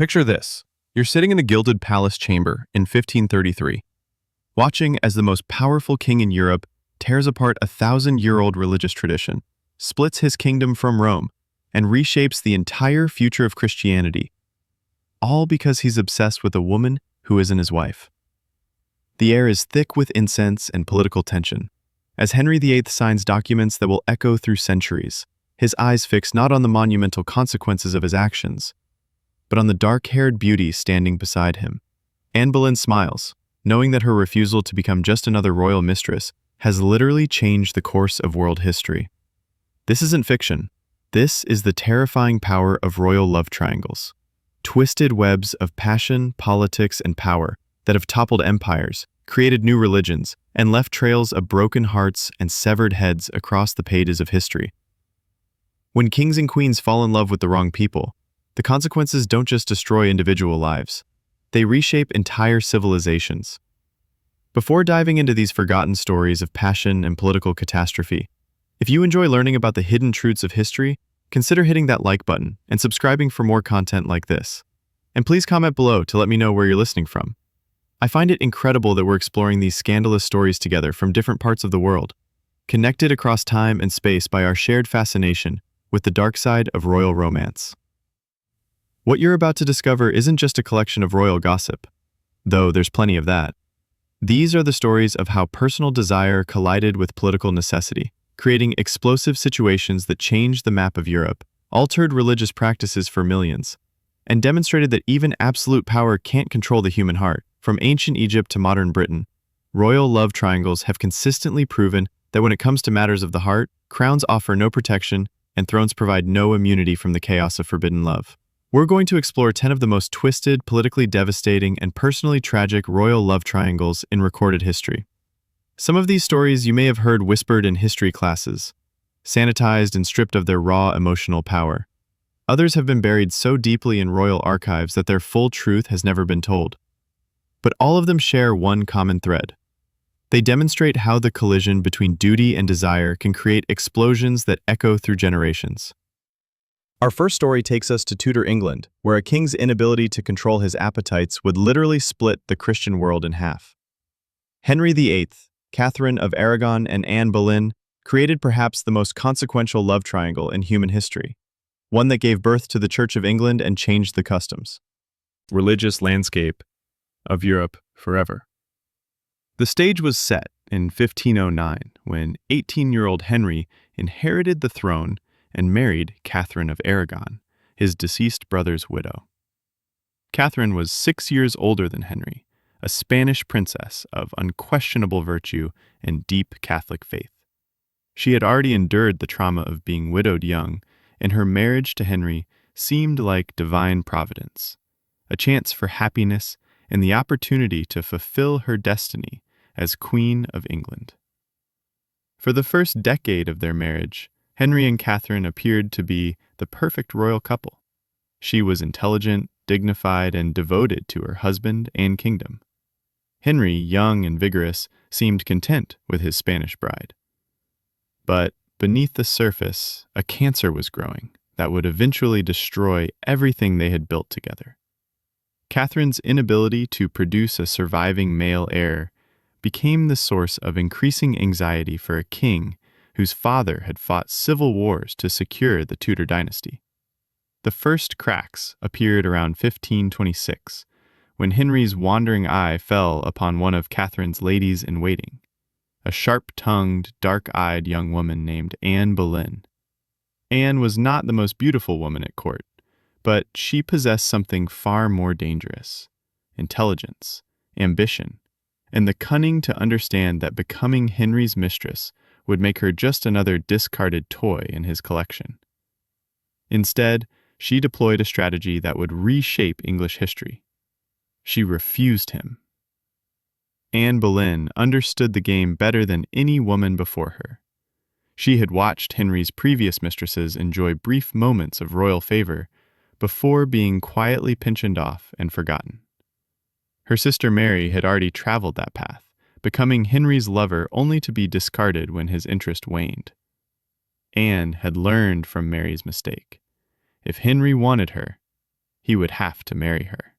Picture this. You're sitting in a gilded palace chamber in 1533, watching as the most powerful king in Europe tears apart a thousand-year-old religious tradition, splits his kingdom from Rome, and reshapes the entire future of Christianity, all because he's obsessed with a woman who isn't his wife. The air is thick with incense and political tension, as Henry VIII signs documents that will echo through centuries, his eyes fixed not on the monumental consequences of his actions, but on the dark-haired beauty standing beside him. Anne Boleyn smiles, knowing that her refusal to become just another royal mistress has literally changed the course of world history. This isn't fiction. This is the terrifying power of royal love triangles. Twisted webs of passion, politics, and power that have toppled empires, created new religions, and left trails of broken hearts and severed heads across the pages of history. When kings and queens fall in love with the wrong people, the consequences don't just destroy individual lives. They reshape entire civilizations. Before diving into these forgotten stories of passion and political catastrophe, if you enjoy learning about the hidden truths of history, consider hitting that like button and subscribing for more content like this. And please comment below to let me know where you're listening from. I find it incredible that we're exploring these scandalous stories together from different parts of the world, connected across time and space by our shared fascination with the dark side of royal romance. What you're about to discover isn't just a collection of royal gossip, though there's plenty of that. These are the stories of how personal desire collided with political necessity, creating explosive situations that changed the map of Europe, altered religious practices for millions, and demonstrated that even absolute power can't control the human heart. From ancient Egypt to modern Britain, royal love triangles have consistently proven that when it comes to matters of the heart, crowns offer no protection and thrones provide no immunity from the chaos of forbidden love. We're going to explore 10 of the most twisted, politically devastating, and personally tragic royal love triangles in recorded history. Some of these stories you may have heard whispered in history classes, sanitized and stripped of their raw emotional power. Others have been buried so deeply in royal archives that their full truth has never been told. But all of them share one common thread. They demonstrate how the collision between duty and desire can create explosions that echo through generations. Our first story takes us to Tudor England, where a king's inability to control his appetites would literally split the Christian world in half. Henry VIII, Catherine of Aragon, and Anne Boleyn created perhaps the most consequential love triangle in human history, one that gave birth to the Church of England and changed the customs, religious landscape of Europe forever. The stage was set in 1509 when 18-year-old Henry inherited the throne and married Catherine of Aragon, his deceased brother's widow. Catherine was 6 years older than Henry, a Spanish princess of unquestionable virtue and deep Catholic faith. She had already endured the trauma of being widowed young, and her marriage to Henry seemed like divine providence, a chance for happiness and the opportunity to fulfill her destiny as Queen of England. For the first decade of their marriage, Henry and Catherine appeared to be the perfect royal couple. She was intelligent, dignified, and devoted to her husband and kingdom. Henry, young and vigorous, seemed content with his Spanish bride. But beneath the surface, a cancer was growing that would eventually destroy everything they had built together. Catherine's inability to produce a surviving male heir became the source of increasing anxiety for a king whose father had fought civil wars to secure the Tudor dynasty. The first cracks appeared around 1526, when Henry's wandering eye fell upon one of Catherine's ladies-in-waiting, a sharp-tongued, dark-eyed young woman named Anne Boleyn. Anne was not the most beautiful woman at court, but she possessed something far more dangerous: intelligence, ambition, and the cunning to understand that becoming Henry's mistress would make her just another discarded toy in his collection. Instead, she deployed a strategy that would reshape English history. She refused him. Anne Boleyn understood the game better than any woman before her. She had watched Henry's previous mistresses enjoy brief moments of royal favor before being quietly pensioned off and forgotten. Her sister Mary had already traveled that path, becoming Henry's lover only to be discarded when his interest waned. Anne had learned from Mary's mistake. If Henry wanted her, he would have to marry her.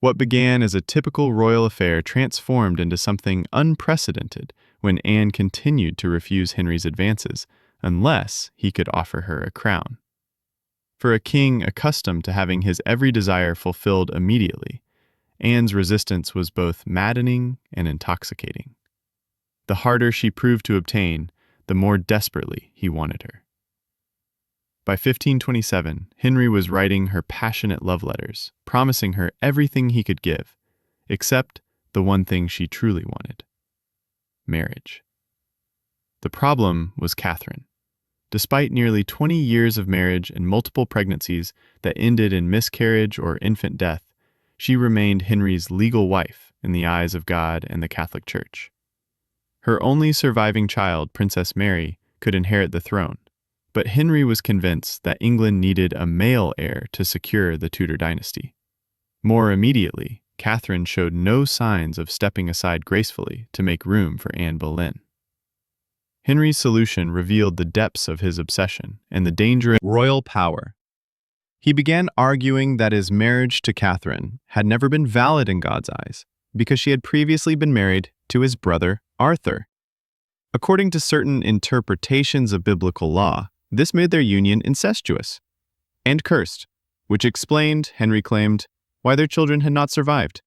What began as a typical royal affair transformed into something unprecedented when Anne continued to refuse Henry's advances unless he could offer her a crown. For a king accustomed to having his every desire fulfilled immediately, Anne's resistance was both maddening and intoxicating. The harder she proved to obtain, the more desperately he wanted her. By 1527, Henry was writing her passionate love letters, promising her everything he could give, except the one thing she truly wanted: marriage. The problem was Catherine. Despite nearly 20 years of marriage and multiple pregnancies that ended in miscarriage or infant death, she remained Henry's legal wife in the eyes of God and the Catholic Church. Her only surviving child, Princess Mary, could inherit the throne, but Henry was convinced that England needed a male heir to secure the Tudor dynasty. More immediately, Catherine showed no signs of stepping aside gracefully to make room for Anne Boleyn. Henry's solution revealed the depths of his obsession and the danger of royal power. He began arguing that his marriage to Catherine had never been valid in God's eyes because she had previously been married to his brother Arthur. According to certain interpretations of biblical law, this made their union incestuous and cursed, which explained, Henry claimed, why their children had not survived.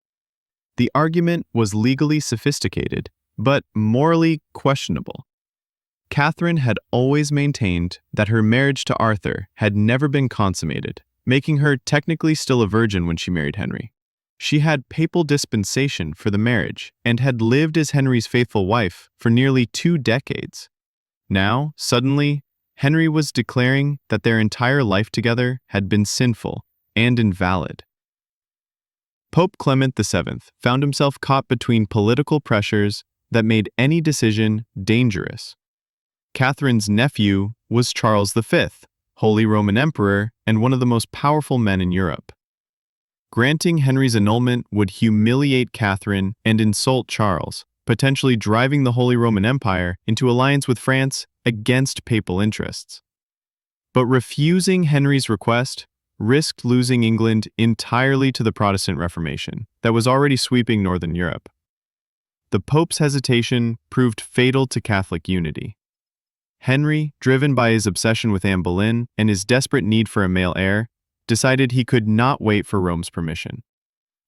The argument was legally sophisticated, but morally questionable. Catherine had always maintained that her marriage to Arthur had never been consummated, making her technically still a virgin when she married Henry. She had papal dispensation for the marriage and had lived as Henry's faithful wife for nearly 2 decades. Now, suddenly, Henry was declaring that their entire life together had been sinful and invalid. Pope Clement VII found himself caught between political pressures that made any decision dangerous. Catherine's nephew was Charles V, Holy Roman Emperor and one of the most powerful men in Europe. Granting Henry's annulment would humiliate Catherine and insult Charles, potentially driving the Holy Roman Empire into alliance with France against papal interests. But refusing Henry's request risked losing England entirely to the Protestant Reformation that was already sweeping northern Europe. The Pope's hesitation proved fatal to Catholic unity. Henry, driven by his obsession with Anne Boleyn and his desperate need for a male heir, decided he could not wait for Rome's permission.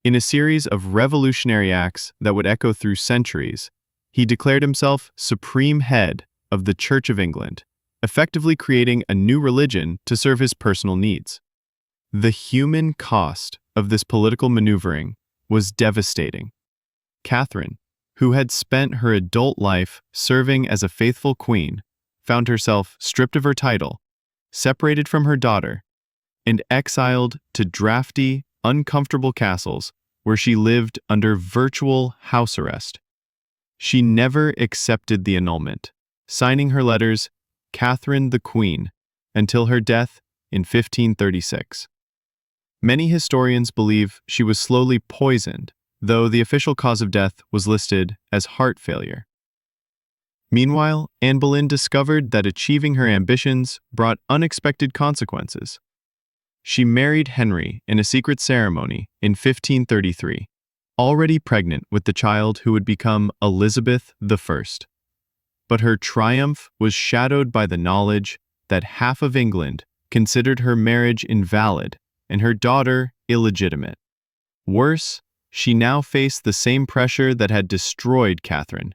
In a series of revolutionary acts that would echo through centuries, he declared himself supreme head of the Church of England, effectively creating a new religion to serve his personal needs. The human cost of this political maneuvering was devastating. Catherine, who had spent her adult life serving as a faithful queen, found herself stripped of her title, separated from her daughter, and exiled to drafty, uncomfortable castles where she lived under virtual house arrest. She never accepted the annulment, signing her letters Catherine the Queen until her death in 1536. Many historians believe she was slowly poisoned, though the official cause of death was listed as heart failure. Meanwhile, Anne Boleyn discovered that achieving her ambitions brought unexpected consequences. She married Henry in a secret ceremony in 1533, already pregnant with the child who would become Elizabeth I. But her triumph was shadowed by the knowledge that half of England considered her marriage invalid and her daughter illegitimate. Worse, she now faced the same pressure that had destroyed Catherine,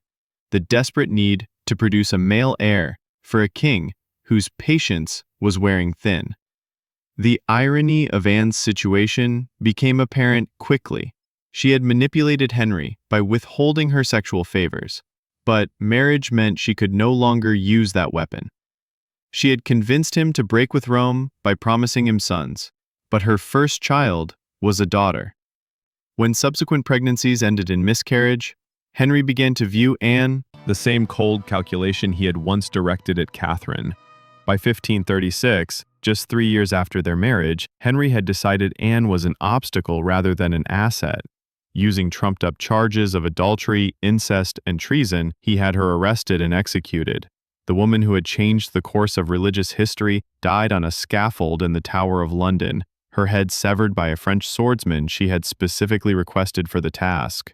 the desperate need to produce a male heir for a king whose patience was wearing thin. The irony of Anne's situation became apparent quickly. She had manipulated Henry by withholding her sexual favors, but marriage meant she could no longer use that weapon. She had convinced him to break with Rome by promising him sons, but her first child was a daughter. When subsequent pregnancies ended in miscarriage, Henry began to view Anne the same cold calculation he had once directed at Catherine. By 1536, just 3 years after their marriage, Henry had decided Anne was an obstacle rather than an asset. Using trumped-up charges of adultery, incest, and treason, he had her arrested and executed. The woman who had changed the course of religious history died on a scaffold in the Tower of London, her head severed by a French swordsman she had specifically requested for the task.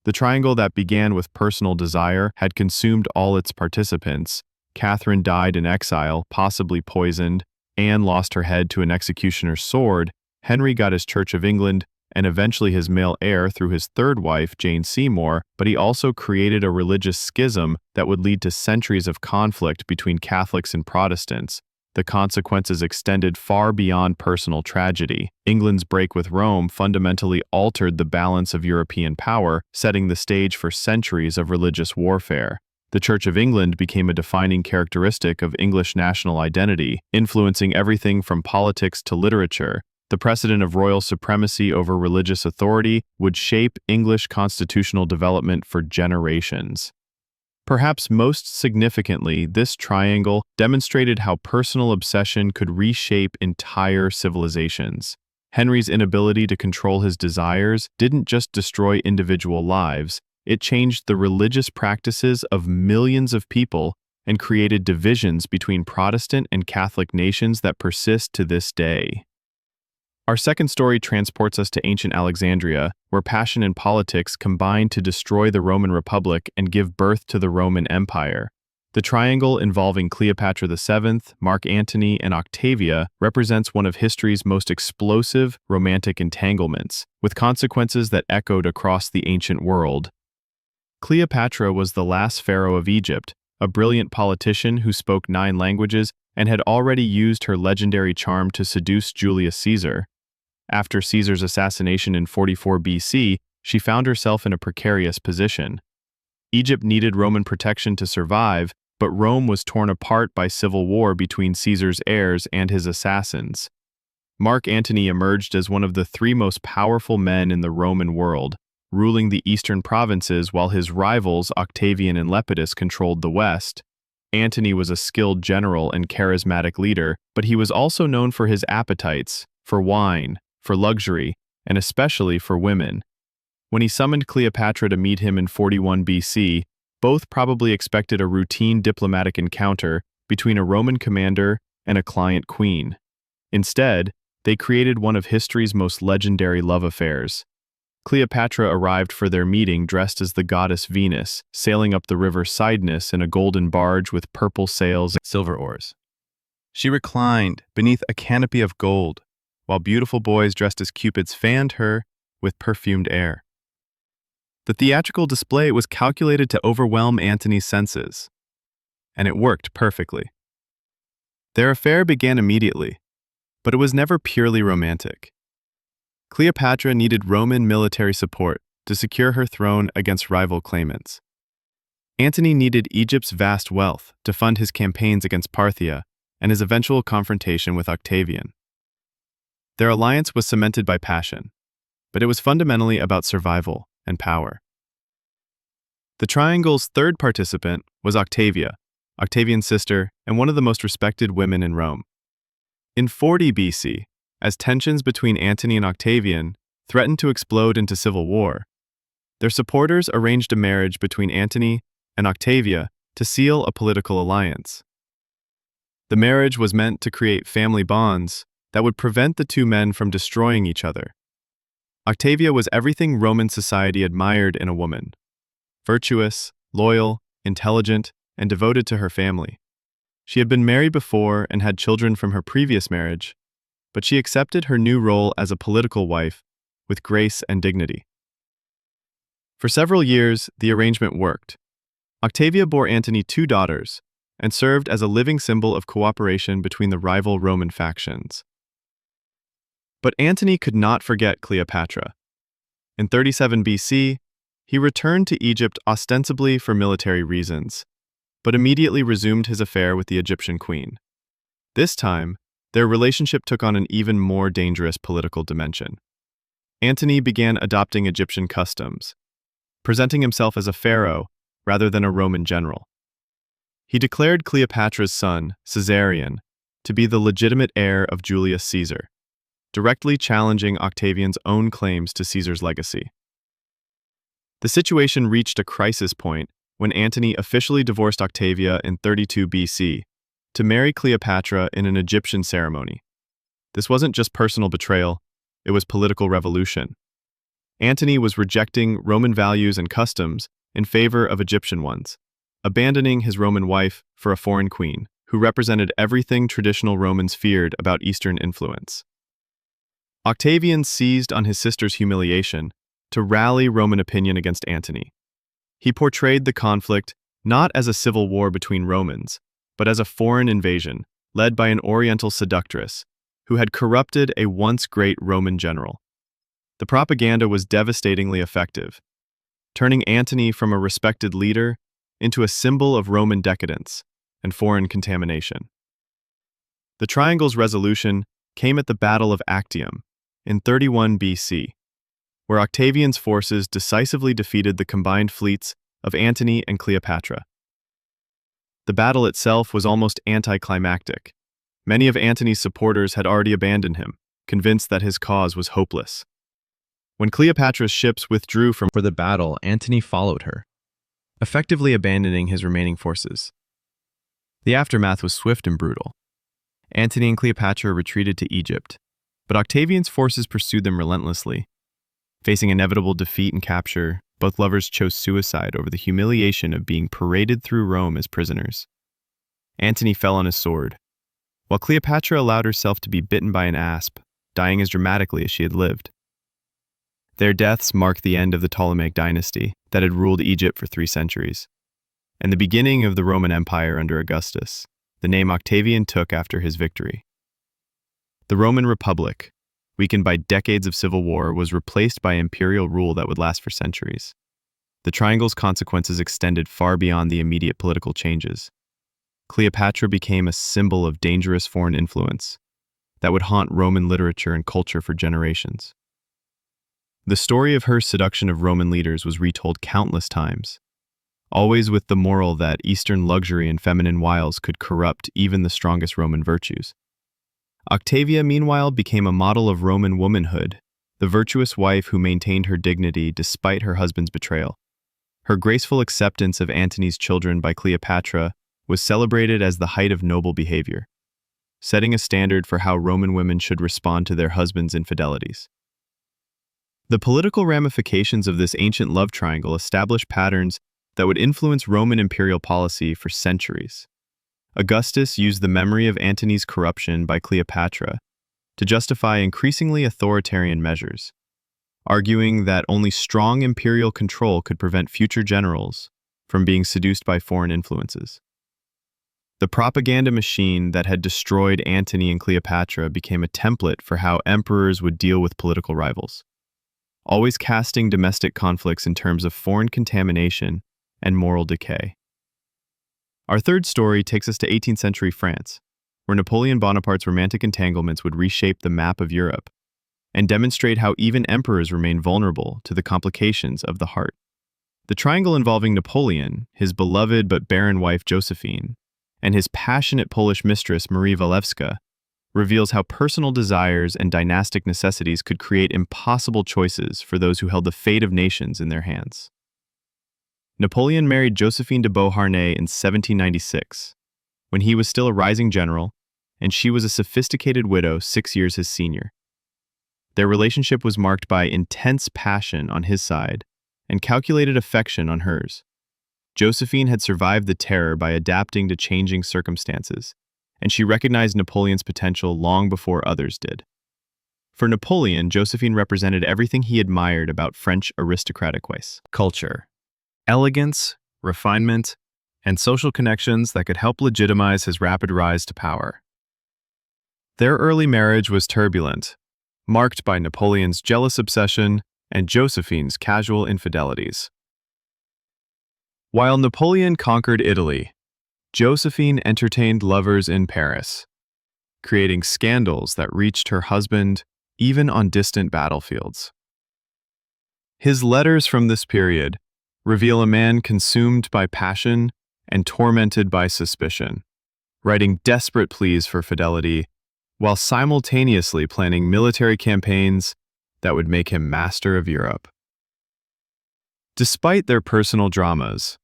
The triangle that began with personal desire had consumed all its participants. Catherine died in exile, possibly poisoned. Anne lost her head to an executioner's sword. Henry got his Church of England and eventually his male heir through his third wife, Jane Seymour, but he also created a religious schism that would lead to centuries of conflict between Catholics and Protestants. The consequences extended far beyond personal tragedy. England's break with Rome fundamentally altered the balance of European power, setting the stage for centuries of religious warfare. The Church of England became a defining characteristic of English national identity, influencing everything from politics to literature. The precedent of royal supremacy over religious authority would shape English constitutional development for generations. Perhaps most significantly, this triangle demonstrated how personal obsession could reshape entire civilizations. Henry's inability to control his desires didn't just destroy individual lives, it changed the religious practices of millions of people and created divisions between Protestant and Catholic nations that persist to this day. Our second story transports us to ancient Alexandria, where passion and politics combined to destroy the Roman Republic and give birth to the Roman Empire. The triangle involving Cleopatra VII, Mark Antony, and Octavia represents one of history's most explosive romantic entanglements, with consequences that echoed across the ancient world. Cleopatra was the last pharaoh of Egypt, a brilliant politician who spoke 9 languages and had already used her legendary charm to seduce Julius Caesar. After Caesar's assassination in 44 BC, she found herself in a precarious position. Egypt needed Roman protection to survive, but Rome was torn apart by civil war between Caesar's heirs and his assassins. Mark Antony emerged as one of the 3 most powerful men in the Roman world, ruling the eastern provinces while his rivals Octavian and Lepidus controlled the west. Antony was a skilled general and charismatic leader, but he was also known for his appetites, for wine, for luxury, and especially for women. When he summoned Cleopatra to meet him in 41 BC, both probably expected a routine diplomatic encounter between a Roman commander and a client queen. Instead, they created one of history's most legendary love affairs. Cleopatra arrived for their meeting dressed as the goddess Venus, sailing up the river Cydnus in a golden barge with purple sails and silver oars. She reclined beneath a canopy of gold, while beautiful boys dressed as Cupids fanned her with perfumed air. The theatrical display was calculated to overwhelm Antony's senses, and it worked perfectly. Their affair began immediately, but it was never purely romantic. Cleopatra needed Roman military support to secure her throne against rival claimants. Antony needed Egypt's vast wealth to fund his campaigns against Parthia and his eventual confrontation with Octavian. Their alliance was cemented by passion, but it was fundamentally about survival and power. The triangle's third participant was Octavia, Octavian's sister and one of the most respected women in Rome. In 40 BC, as tensions between Antony and Octavian threatened to explode into civil war, their supporters arranged a marriage between Antony and Octavia to seal a political alliance. The marriage was meant to create family bonds that would prevent the 2 men from destroying each other. Octavia was everything Roman society admired in a woman: virtuous, loyal, intelligent, and devoted to her family. She had been married before and had children from her previous marriage, but she accepted her new role as a political wife with grace and dignity. For several years, the arrangement worked. Octavia bore Antony 2 daughters and served as a living symbol of cooperation between the rival Roman factions. But Antony could not forget Cleopatra. In 37 BC, he returned to Egypt ostensibly for military reasons, but immediately resumed his affair with the Egyptian queen. This time, their relationship took on an even more dangerous political dimension. Antony began adopting Egyptian customs, presenting himself as a pharaoh rather than a Roman general. He declared Cleopatra's son, Caesarion, to be the legitimate heir of Julius Caesar, directly challenging Octavian's own claims to Caesar's legacy. The situation reached a crisis point when Antony officially divorced Octavia in 32 BC to marry Cleopatra in an Egyptian ceremony. This wasn't just personal betrayal, it was political revolution. Antony was rejecting Roman values and customs in favor of Egyptian ones, abandoning his Roman wife for a foreign queen, who represented everything traditional Romans feared about Eastern influence. Octavian seized on his sister's humiliation to rally Roman opinion against Antony. He portrayed the conflict not as a civil war between Romans, but as a foreign invasion led by an Oriental seductress who had corrupted a once great Roman general. The propaganda was devastatingly effective, turning Antony from a respected leader into a symbol of Roman decadence and foreign contamination. The triangle's resolution came at the Battle of Actium in 31 BC, where Octavian's forces decisively defeated the combined fleets of Antony and Cleopatra. The battle itself was almost anticlimactic. Many of Antony's supporters had already abandoned him, convinced that his cause was hopeless. When Cleopatra's ships withdrew for the battle, Antony followed her, effectively abandoning his remaining forces. The aftermath was swift and brutal. Antony and Cleopatra retreated to Egypt, but Octavian's forces pursued them relentlessly. Facing inevitable defeat and capture, both lovers chose suicide over the humiliation of being paraded through Rome as prisoners. Antony fell on his sword, while Cleopatra allowed herself to be bitten by an asp, dying as dramatically as she had lived. Their deaths marked the end of the Ptolemaic dynasty that had ruled Egypt for 3 centuries, and the beginning of the Roman Empire under Augustus, the name Octavian took after his victory. The Roman Republic, weakened by decades of civil war, was replaced by imperial rule that would last for centuries. The triangle's consequences extended far beyond the immediate political changes. Cleopatra became a symbol of dangerous foreign influence that would haunt Roman literature and culture for generations. The story of her seduction of Roman leaders was retold countless times, always with the moral that Eastern luxury and feminine wiles could corrupt even the strongest Roman virtues. Octavia, meanwhile, became a model of Roman womanhood, the virtuous wife who maintained her dignity despite her husband's betrayal. Her graceful acceptance of Antony's children by Cleopatra was celebrated as the height of noble behavior, setting a standard for how Roman women should respond to their husbands' infidelities. The political ramifications of this ancient love triangle established patterns that would influence Roman imperial policy for centuries. Augustus used the memory of Antony's corruption by Cleopatra to justify increasingly authoritarian measures, arguing that only strong imperial control could prevent future generals from being seduced by foreign influences. The propaganda machine that had destroyed Antony and Cleopatra became a template for how emperors would deal with political rivals, always casting domestic conflicts in terms of foreign contamination and moral decay. Our third story takes us to 18th century France, where Napoleon Bonaparte's romantic entanglements would reshape the map of Europe and demonstrate how even emperors remain vulnerable to the complications of the heart. The triangle involving Napoleon, his beloved but barren wife Josephine, and his passionate Polish mistress Marie Walewska reveals how personal desires and dynastic necessities could create impossible choices for those who held the fate of nations in their hands. Napoleon married Josephine de Beauharnais in 1796, when he was still a rising general, and she was a sophisticated widow 6 years his senior. Their relationship was marked by intense passion on his side and calculated affection on hers. Josephine had survived the terror by adapting to changing circumstances, and she recognized Napoleon's potential long before others did. For Napoleon, Josephine represented everything he admired about French aristocratic ways: culture, elegance, refinement, and social connections that could help legitimize his rapid rise to power. Their early marriage was turbulent, marked by Napoleon's jealous obsession and Josephine's casual infidelities. While Napoleon conquered Italy, Josephine entertained lovers in Paris, creating scandals that reached her husband even on distant battlefields. His letters from this period reveal a man consumed by passion and tormented by suspicion, writing desperate pleas for fidelity while simultaneously planning military campaigns that would make him master of Europe. Despite their personal dramas,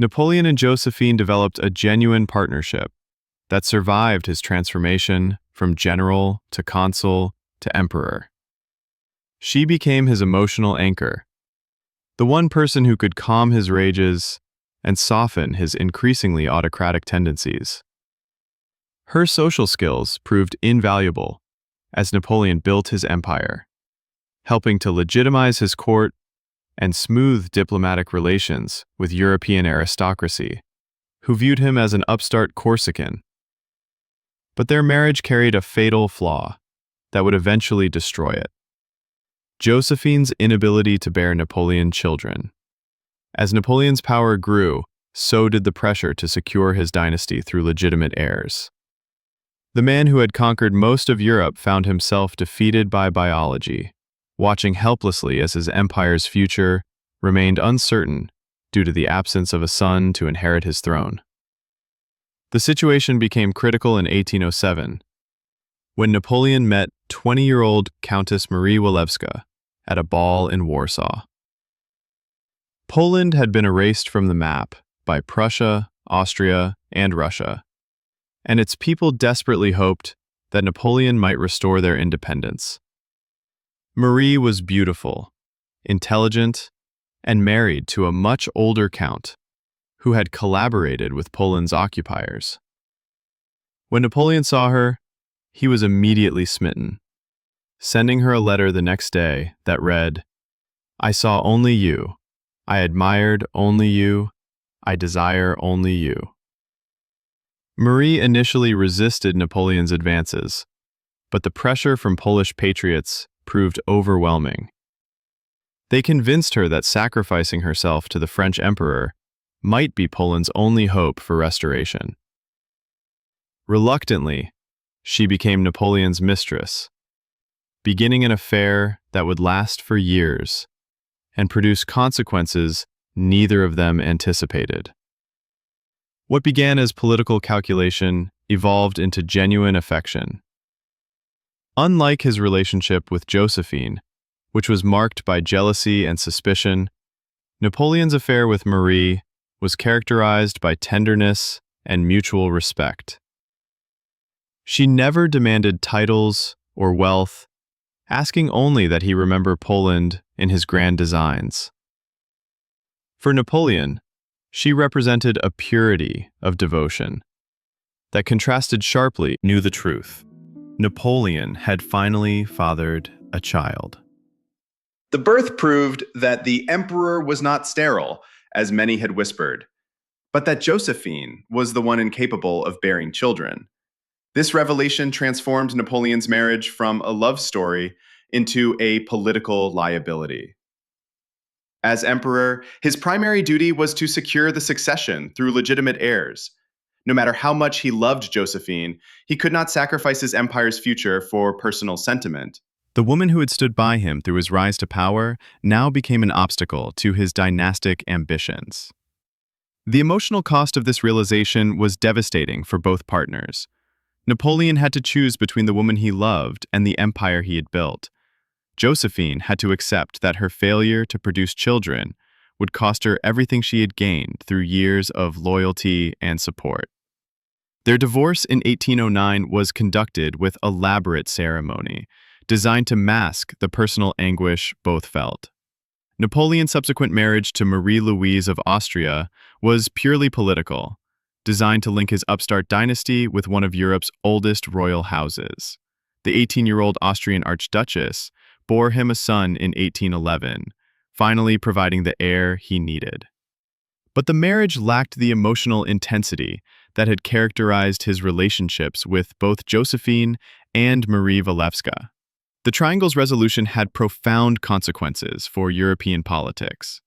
Napoleon and Josephine developed a genuine partnership, that survived his transformation from general to consul to emperor. She became his emotional anchor, the one person who could calm his rages and soften his increasingly autocratic tendencies. Her social skills proved invaluable as Napoleon built his empire, helping to legitimize his court and smooth diplomatic relations with European aristocracy, who viewed him as an upstart Corsican. But their marriage carried a fatal flaw that would eventually destroy it: Josephine's inability to bear Napoleon's children. As Napoleon's power grew, so did the pressure to secure his dynasty through legitimate heirs. The man who had conquered most of Europe found himself defeated by biology, watching helplessly as his empire's future remained uncertain due to the absence of a son to inherit his throne. The situation became critical in 1807, when Napoleon met 20-year-old Countess Marie Walewska at a ball in Warsaw. Poland had been erased from the map by Prussia, Austria, and Russia, and its people desperately hoped that Napoleon might restore their independence. Marie was beautiful, intelligent, and married to a much older count who had collaborated with Poland's occupiers. When Napoleon saw her, he was immediately smitten, sending her a letter the next day that read, "I saw only you. I admired only you. I desire only you." Marie initially resisted Napoleon's advances, but the pressure from Polish patriots proved overwhelming. They convinced her that sacrificing herself to the French emperor might be Poland's only hope for restoration. Reluctantly, she became Napoleon's mistress, beginning an affair that would last for years and produce consequences neither of them anticipated. What began as political calculation evolved into genuine affection. Unlike his relationship with Josephine, which was marked by jealousy and suspicion, Napoleon's affair with Marie was characterized by tenderness and mutual respect. She never demanded titles or wealth, asking only that he remember Poland in his grand designs. For Napoleon, she represented a purity of devotion that contrasted sharply. Knew the truth. Napoleon had finally fathered a child. The birth proved that the emperor was not sterile, as many had whispered, but that Josephine was the one incapable of bearing children. This revelation transformed Napoleon's marriage from a love story into a political liability. As emperor, his primary duty was to secure the succession through legitimate heirs. No matter how much he loved Josephine, he could not sacrifice his empire's future for personal sentiment. The woman who had stood by him through his rise to power now became an obstacle to his dynastic ambitions. The emotional cost of this realization was devastating for both partners. Napoleon had to choose between the woman he loved and the empire he had built. Josephine had to accept that her failure to produce children would cost her everything she had gained through years of loyalty and support. Their divorce in 1809 was conducted with elaborate ceremony, designed to mask the personal anguish both felt. Napoleon's subsequent marriage to Marie Louise of Austria was purely political, designed to link his upstart dynasty with one of Europe's oldest royal houses. The 18-year-old Austrian archduchess bore him a son in 1811, finally providing the heir he needed. But the marriage lacked the emotional intensity that had characterized his relationships with both Josephine and Marie Walewska. The triangle's resolution had profound consequences for European politics.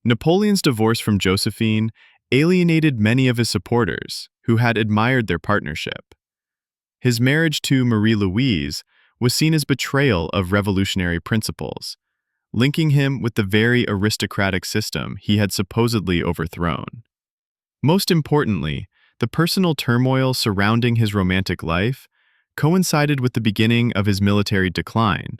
Napoleon's divorce from Josephine alienated many of his supporters who had admired their partnership. His marriage to Marie Louise was seen as betrayal of revolutionary principles, linking him with the very aristocratic system he had supposedly overthrown. Most importantly, the personal turmoil surrounding his romantic life coincided with the beginning of his military decline.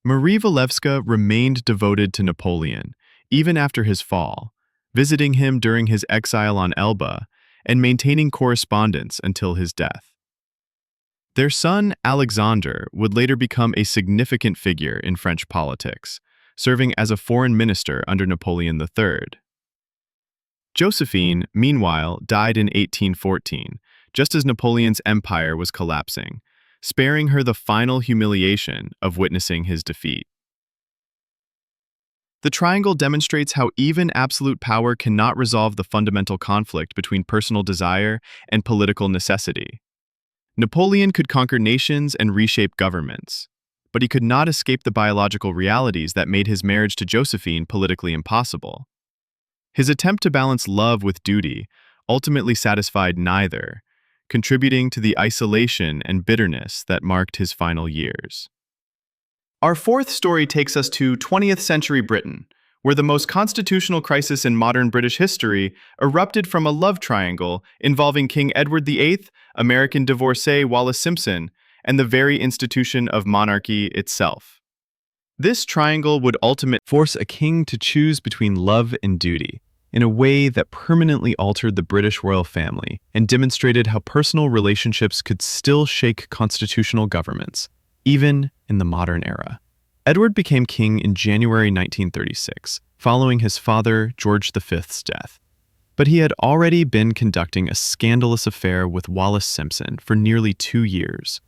Marie Walewska remained devoted to Napoleon, even after his fall, visiting him during his exile on Elba and maintaining correspondence until his death. Their son, Alexander, would later become a significant figure in French politics, serving as a foreign minister under Napoleon III. Josephine, meanwhile, died in 1814, just as Napoleon's empire was collapsing, sparing her the final humiliation of witnessing his defeat. The triangle demonstrates how even absolute power cannot resolve the fundamental conflict between personal desire and political necessity. Napoleon could conquer nations and reshape governments, but he could not escape the biological realities that made his marriage to Josephine politically impossible. His attempt to balance love with duty ultimately satisfied neither, contributing to the isolation and bitterness that marked his final years. Our fourth story takes us to 20th century Britain, where the most constitutional crisis in modern British history erupted from a love triangle involving King Edward VIII, American divorcee Wallis Simpson, and the very institution of monarchy itself. This triangle would ultimately force a king to choose between love and duty, in a way that permanently altered the British royal family and demonstrated how personal relationships could still shake constitutional governments, even in the modern era. Edward became king in January 1936, following his father George V's death. But he had already been conducting a scandalous affair with Wallis Simpson for nearly 2 years.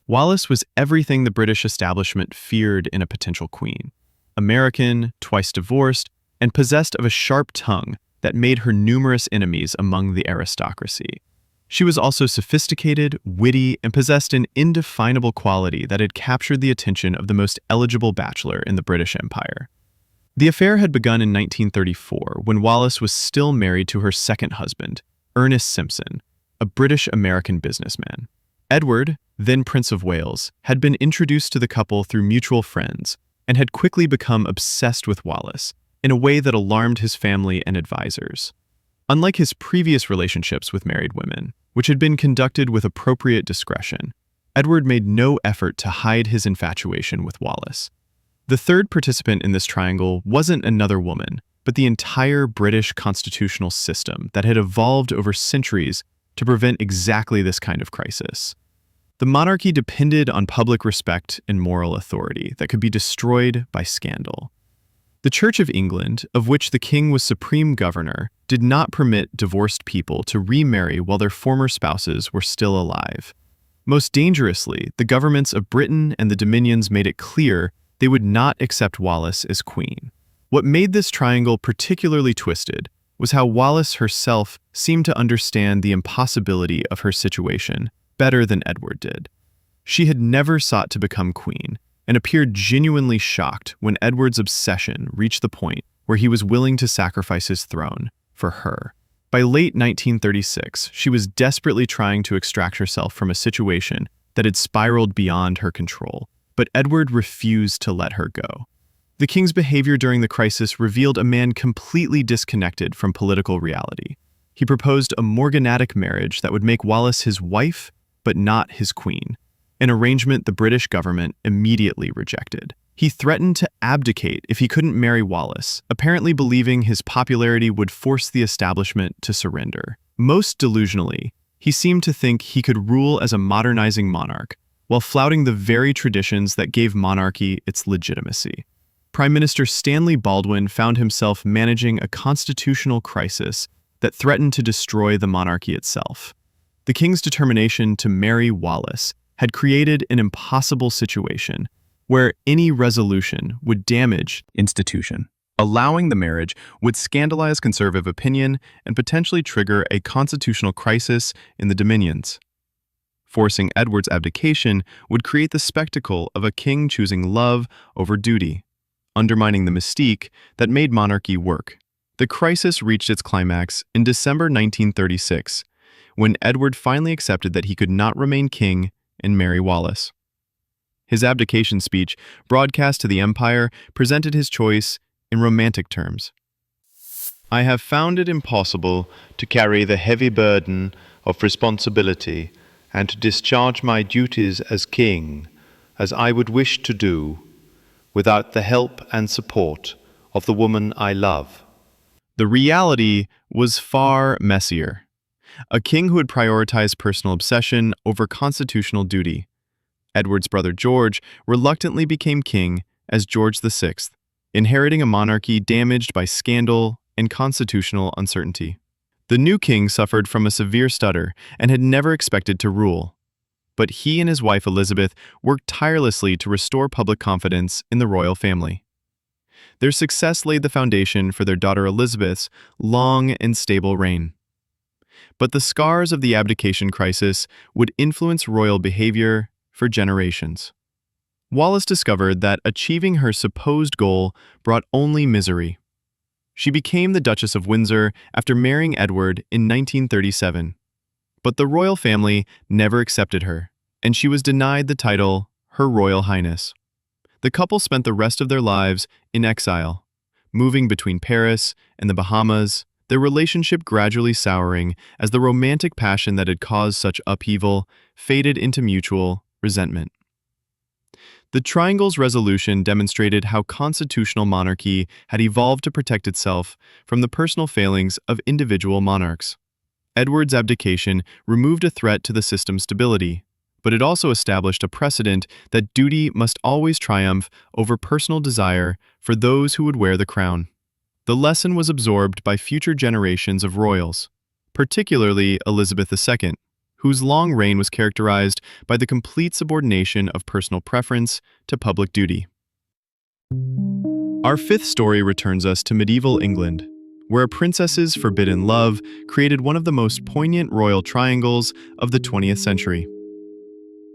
Wallis was everything the British establishment feared in a potential queen: American, twice divorced, and possessed of a sharp tongue that made her numerous enemies among the aristocracy. She was also sophisticated, witty, and possessed an indefinable quality that had captured the attention of the most eligible bachelor in the British Empire. The affair had begun in 1934 when Wallis was still married to her second husband, Ernest Simpson, a British-American businessman. Edward, then Prince of Wales, had been introduced to the couple through mutual friends and had quickly become obsessed with Wallis in a way that alarmed his family and advisors. Unlike his previous relationships with married women, which had been conducted with appropriate discretion, Edward made no effort to hide his infatuation with Wallis. The third participant in this triangle wasn't another woman, but the entire British constitutional system that had evolved over centuries to prevent exactly this kind of crisis. The monarchy depended on public respect and moral authority that could be destroyed by scandal. The Church of England, of which the king was supreme governor, did not permit divorced people to remarry while their former spouses were still alive. Most dangerously, the governments of Britain and the Dominions made it clear they would not accept Wallis as queen. What made this triangle particularly twisted was how Wallis herself seemed to understand the impossibility of her situation better than Edward did. She had never sought to become queen, and appeared genuinely shocked when Edward's obsession reached the point where he was willing to sacrifice his throne for her. By late 1936, she was desperately trying to extract herself from a situation that had spiraled beyond her control, but Edward refused to let her go. The king's behavior during the crisis revealed a man completely disconnected from political reality. He proposed a morganatic marriage that would make Wallis his wife, but not his queen, an arrangement the British government immediately rejected. He threatened to abdicate if he couldn't marry Wallis, apparently believing his popularity would force the establishment to surrender. Most delusionally, he seemed to think he could rule as a modernizing monarch, while flouting the very traditions that gave monarchy its legitimacy. Prime Minister Stanley Baldwin found himself managing a constitutional crisis that threatened to destroy the monarchy itself. The king's determination to marry Wallis had created an impossible situation where any resolution would damage institution. Allowing the marriage would scandalize conservative opinion and potentially trigger a constitutional crisis in the Dominions. Forcing Edward's abdication would create the spectacle of a king choosing love over duty, undermining the mystique that made monarchy work. The crisis reached its climax in December 1936, when Edward finally accepted that he could not remain king and marry Wallis. His abdication speech, broadcast to the empire, presented his choice in romantic terms. "I have found it impossible to carry the heavy burden of responsibility and to discharge my duties as king, as I would wish to do, without the help and support of the woman I love." The reality was far messier. a king who had prioritized personal obsession over constitutional duty. Edward's brother George reluctantly became king as George VI, inheriting a monarchy damaged by scandal and constitutional uncertainty. The new king suffered from a severe stutter and had never expected to rule. But he and his wife Elizabeth worked tirelessly to restore public confidence in the royal family. Their success laid the foundation for their daughter Elizabeth's long and stable reign. But the scars of the abdication crisis would influence royal behavior for generations. Wallis discovered that achieving her supposed goal brought only misery. She became the Duchess of Windsor after marrying Edward in 1937. But the royal family never accepted her, and she was denied the title Her Royal Highness. The couple spent the rest of their lives in exile, moving between Paris and the Bahamas, their relationship gradually souring as the romantic passion that had caused such upheaval faded into mutual resentment. The Triangle's resolution demonstrated how constitutional monarchy had evolved to protect itself from the personal failings of individual monarchs. Edward's abdication removed a threat to the system's stability, but it also established a precedent that duty must always triumph over personal desire for those who would wear the crown. The lesson was absorbed by future generations of royals, particularly Elizabeth II, whose long reign was characterized by the complete subordination of personal preference to public duty. Our fifth story returns us to medieval England, where a princess's forbidden love created one of the most poignant royal triangles of the 20th century.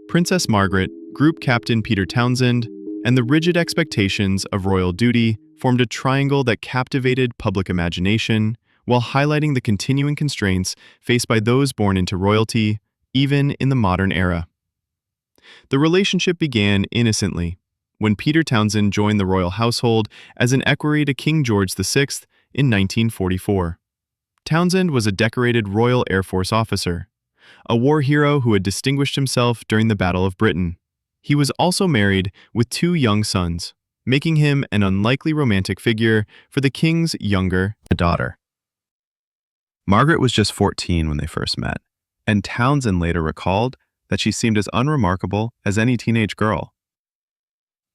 Princess Margaret, Group Captain Peter Townsend, and the rigid expectations of royal duty formed a triangle that captivated public imagination while highlighting the continuing constraints faced by those born into royalty, even in the modern era. The relationship began innocently, when Peter Townsend joined the royal household as an equerry to King George VI in 1944. Townsend was a decorated Royal Air Force officer, a war hero who had distinguished himself during the Battle of Britain. He was also married with 2 young sons, making him an unlikely romantic figure for the king's younger daughter. Margaret was just 14 when they first met, and Townsend later recalled that she seemed as unremarkable as any teenage girl.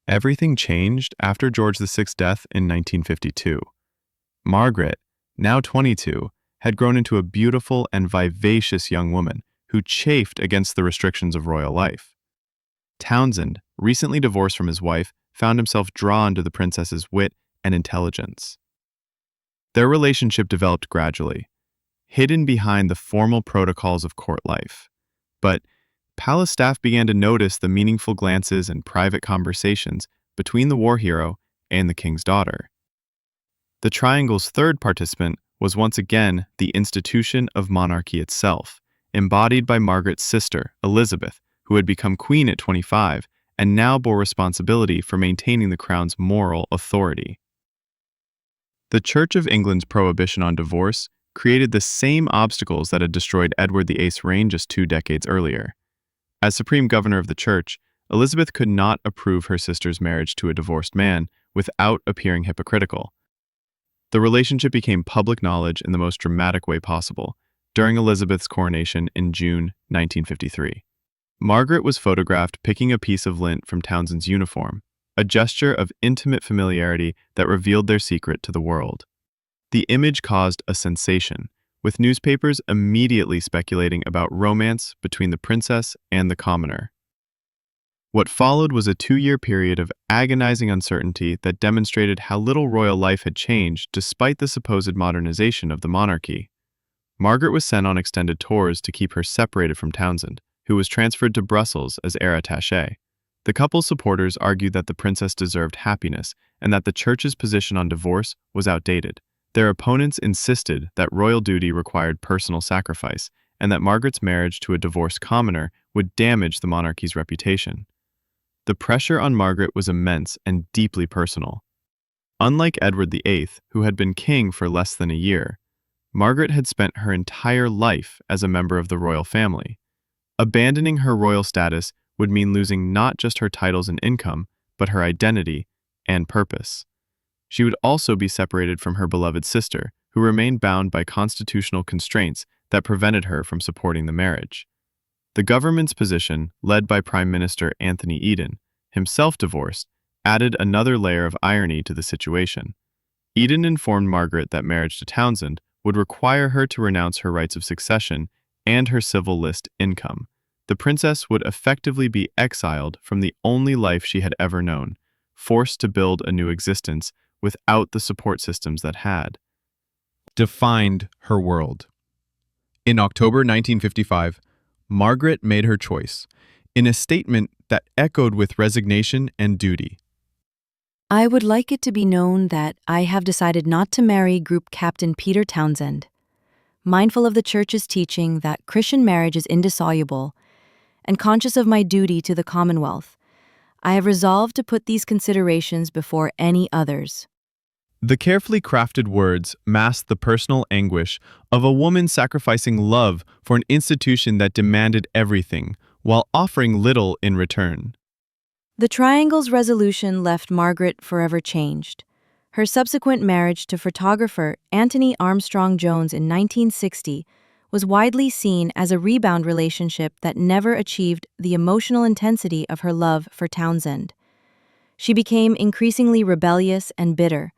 Everything changed after George VI's death in 1952. Margaret, now 22, had grown into a beautiful and vivacious young woman who chafed against the restrictions of royal life. Townsend, recently divorced from his wife, found himself drawn to the princess's wit and intelligence. Their relationship developed gradually, hidden behind the formal protocols of court life. But palace staff began to notice the meaningful glances and private conversations between the war hero and the king's daughter. The triangle's third participant was once again the institution of monarchy itself, embodied by Margaret's sister, Elizabeth, who had become queen at 25 and now bore responsibility for maintaining the crown's moral authority. The Church of England's prohibition on divorce created the same obstacles that had destroyed Edward VIII's reign just 2 decades earlier. As supreme governor of the church, Elizabeth could not approve her sister's marriage to a divorced man without appearing hypocritical. The relationship became public knowledge in the most dramatic way possible during Elizabeth's coronation in June 1953. Margaret was photographed picking a piece of lint from Townsend's uniform, a gesture of intimate familiarity that revealed their secret to the world. The image caused a sensation, with newspapers immediately speculating about romance between the princess and the commoner. What followed was a 2-year period of agonizing uncertainty that demonstrated how little royal life had changed despite the supposed modernization of the monarchy. Margaret was sent on extended tours to keep her separated from Townsend, who was transferred to Brussels as heir attaché. The couple's supporters argued that the princess deserved happiness and that the church's position on divorce was outdated. Their opponents insisted that royal duty required personal sacrifice and that Margaret's marriage to a divorced commoner would damage the monarchy's reputation. The pressure on Margaret was immense and deeply personal. Unlike Edward VIII, who had been king for less than a year, Margaret had spent her entire life as a member of the royal family. Abandoning her royal status would mean losing not just her titles and income, but her identity and purpose. She would also be separated from her beloved sister, who remained bound by constitutional constraints that prevented her from supporting the marriage. The government's position, led by Prime Minister Anthony Eden, himself divorced, added another layer of irony to the situation. Eden informed Margaret that marriage to Townsend would require her to renounce her rights of succession and her civil list income. The princess would effectively be exiled from the only life she had ever known, forced to build a new existence without the support systems that had defined her world. In October 1955, Margaret made her choice, in a statement that echoed with resignation and duty. I would like it to be known that I have decided not to marry Group Captain Peter Townsend, mindful of the Church's teaching that Christian marriage is indissoluble, and conscious of my duty to the Commonwealth. I have resolved to put these considerations before any others. The carefully crafted words masked the personal anguish of a woman sacrificing love for an institution that demanded everything, while offering little in return. The triangle's resolution left Margaret forever changed. Her subsequent marriage to photographer Anthony Armstrong Jones in 1960 was widely seen as a rebound relationship that never achieved the emotional intensity of her love for Townsend. She became increasingly rebellious and bitter,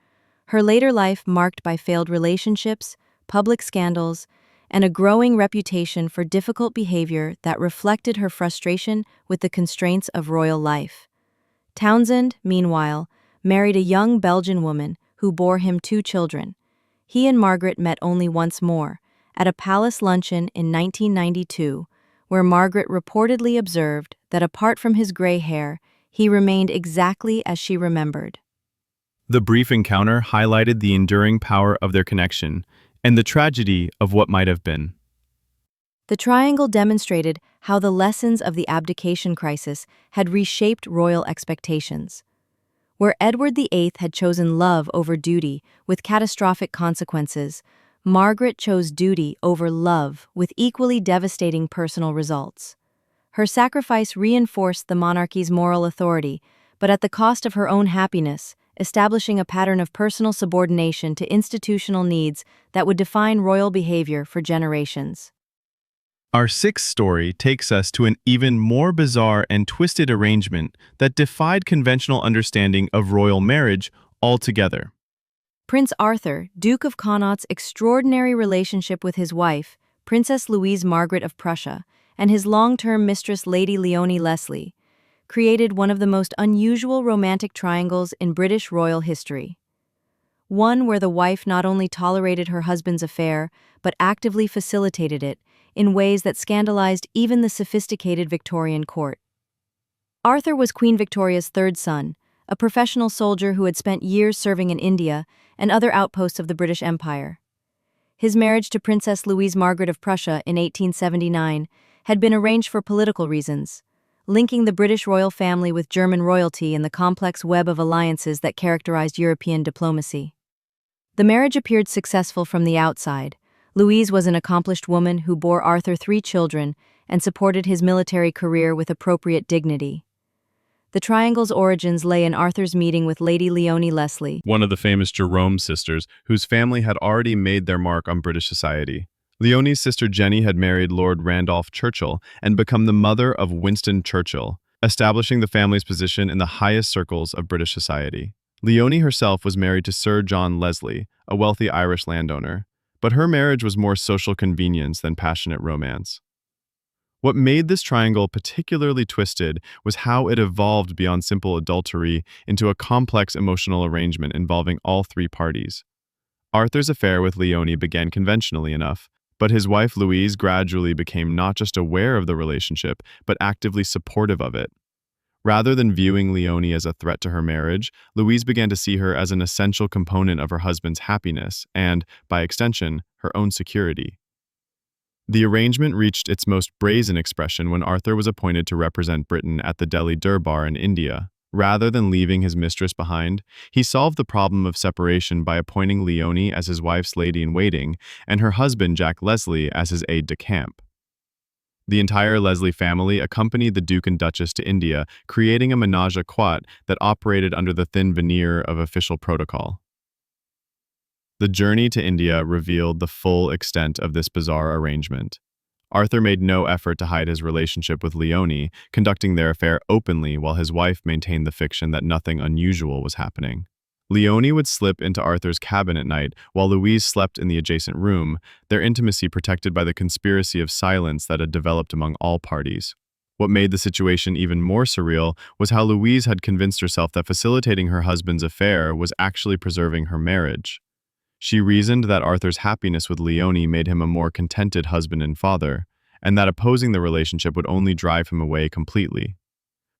her later life marked by failed relationships, public scandals, and a growing reputation for difficult behavior that reflected her frustration with the constraints of royal life. Townsend, meanwhile, married a young Belgian woman who bore him 2 children. He and Margaret met only once more, at a palace luncheon in 1992, where Margaret reportedly observed that apart from his gray hair, he remained exactly as she remembered. The brief encounter highlighted the enduring power of their connection and the tragedy of what might have been. The triangle demonstrated how the lessons of the abdication crisis had reshaped royal expectations. Where Edward VIII had chosen love over duty with catastrophic consequences, Margaret chose duty over love with equally devastating personal results. Her sacrifice reinforced the monarchy's moral authority, but at the cost of her own happiness, establishing a pattern of personal subordination to institutional needs that would define royal behavior for generations. Our 6th story takes us to an even more bizarre and twisted arrangement that defied conventional understanding of royal marriage altogether. Prince Arthur, Duke of Connaught's extraordinary relationship with his wife, Princess Louise Margaret of Prussia, and his long-term mistress Lady Leonie Leslie, created one of the most unusual romantic triangles in British royal history. One where the wife not only tolerated her husband's affair, but actively facilitated it in ways that scandalized even the sophisticated Victorian court. Arthur was Queen Victoria's 3rd son, a professional soldier who had spent years serving in India and other outposts of the British Empire. His marriage to Princess Louise Margaret of Prussia in 1879 had been arranged for political reasons, linking the British royal family with German royalty in the complex web of alliances that characterized European diplomacy. The marriage appeared successful from the outside. Louise was an accomplished woman who bore Arthur 3 children and supported his military career with appropriate dignity. The triangle's origins lay in Arthur's meeting with Lady Leonie Leslie, One of the famous Jerome sisters, whose family had already made their mark on British society. Leonie's sister Jenny had married Lord Randolph Churchill and become the mother of Winston Churchill, establishing the family's position in the highest circles of British society. Leonie herself was married to Sir John Leslie, a wealthy Irish landowner, but her marriage was more social convenience than passionate romance. What made this triangle particularly twisted was how it evolved beyond simple adultery into a complex emotional arrangement involving all 3 parties. Arthur's affair with Leonie began conventionally enough, but his wife Louise gradually became not just aware of the relationship, but actively supportive of it. Rather than viewing Leonie as a threat to her marriage, Louise began to see her as an essential component of her husband's happiness and, by extension, her own security. The arrangement reached its most brazen expression when Arthur was appointed to represent Britain at the Delhi Durbar in India. Rather than leaving his mistress behind, he solved the problem of separation by appointing Leonie as his wife's lady-in-waiting and her husband Jack Leslie as his aide-de-camp. The entire Leslie family accompanied the Duke and Duchess to India, creating a ménage à trois that operated under the thin veneer of official protocol. The journey to India revealed the full extent of this bizarre arrangement. Arthur made no effort to hide his relationship with Leonie, conducting their affair openly while his wife maintained the fiction that nothing unusual was happening. Leonie would slip into Arthur's cabin at night while Louise slept in the adjacent room, their intimacy protected by the conspiracy of silence that had developed among all parties. What made the situation even more surreal was how Louise had convinced herself that facilitating her husband's affair was actually preserving her marriage. She reasoned that Arthur's happiness with Leonie made him a more contented husband and father, and that opposing the relationship would only drive him away completely.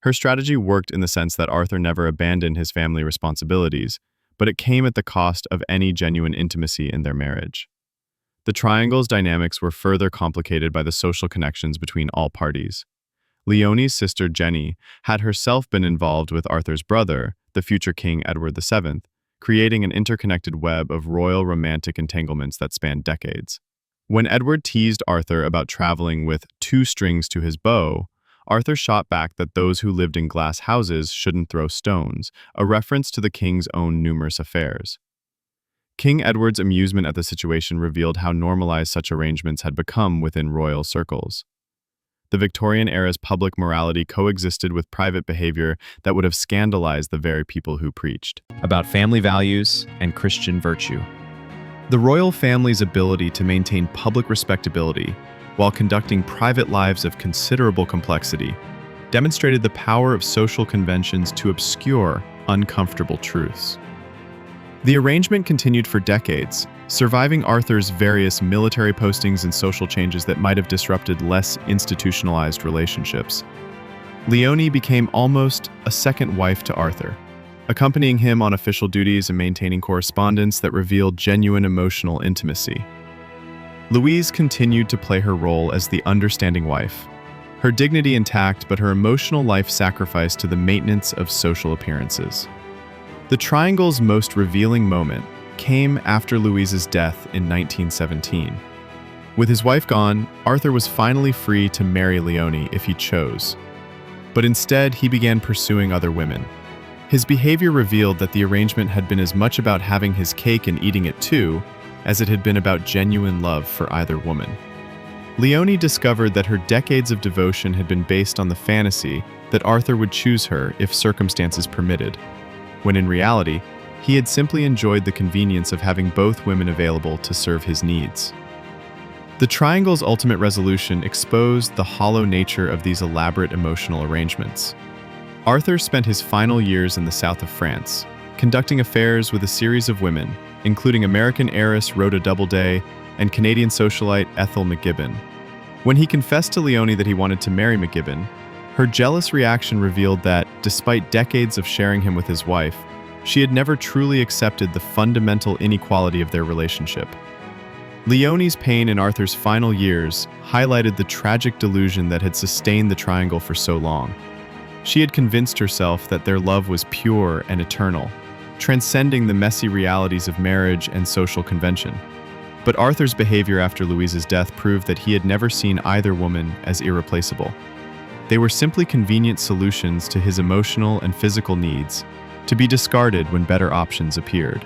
Her strategy worked in the sense that Arthur never abandoned his family responsibilities, but it came at the cost of any genuine intimacy in their marriage. The triangle's dynamics were further complicated by the social connections between all parties. Leonie's sister Jenny had herself been involved with Arthur's brother, the future King Edward VII, creating an interconnected web of royal romantic entanglements that spanned decades. When Edward teased Arthur about traveling with 2 strings to his bow, Arthur shot back that those who lived in glass houses shouldn't throw stones, a reference to the king's own numerous affairs. King Edward's amusement at the situation revealed how normalized such arrangements had become within royal circles. The Victorian era's public morality coexisted with private behavior that would have scandalized the very people who preached about family values and Christian virtue. the royal family's ability to maintain public respectability while conducting private lives of considerable complexity demonstrated the power of social conventions to obscure uncomfortable truths. The arrangement continued for decades, surviving Arthur's various military postings and social changes that might have disrupted less institutionalized relationships. Leonie became almost a second wife to Arthur, accompanying him on official duties and maintaining correspondence that revealed genuine emotional intimacy. Louise continued to play her role as the understanding wife, her dignity intact but her emotional life sacrificed to the maintenance of social appearances. The triangle's most revealing moment came after Louise's death in 1917. With his wife gone, Arthur was finally free to marry Leonie if he chose. But instead, he began pursuing other women. His behavior revealed that the arrangement had been as much about having his cake and eating it too, as it had been about genuine love for either woman. Leonie discovered that her decades of devotion had been based on the fantasy that Arthur would choose her if circumstances permitted, when in reality, he had simply enjoyed the convenience of having both women available to serve his needs. The triangle's ultimate resolution exposed the hollow nature of these elaborate emotional arrangements. Arthur spent his final years in the south of France, conducting affairs with a series of women, including American heiress Rhoda Doubleday and Canadian socialite Ethel McGibbon. When he confessed to Leonie that he wanted to marry McGibbon, her jealous reaction revealed that, despite decades of sharing him with his wife, she had never truly accepted the fundamental inequality of their relationship. Leonie's pain in Arthur's final years highlighted the tragic delusion that had sustained the triangle for so long. She had convinced herself that their love was pure and eternal, transcending the messy realities of marriage and social convention. But Arthur's behavior after Louise's death proved that he had never seen either woman as irreplaceable. They were simply convenient solutions to his emotional and physical needs, to be discarded when better options appeared.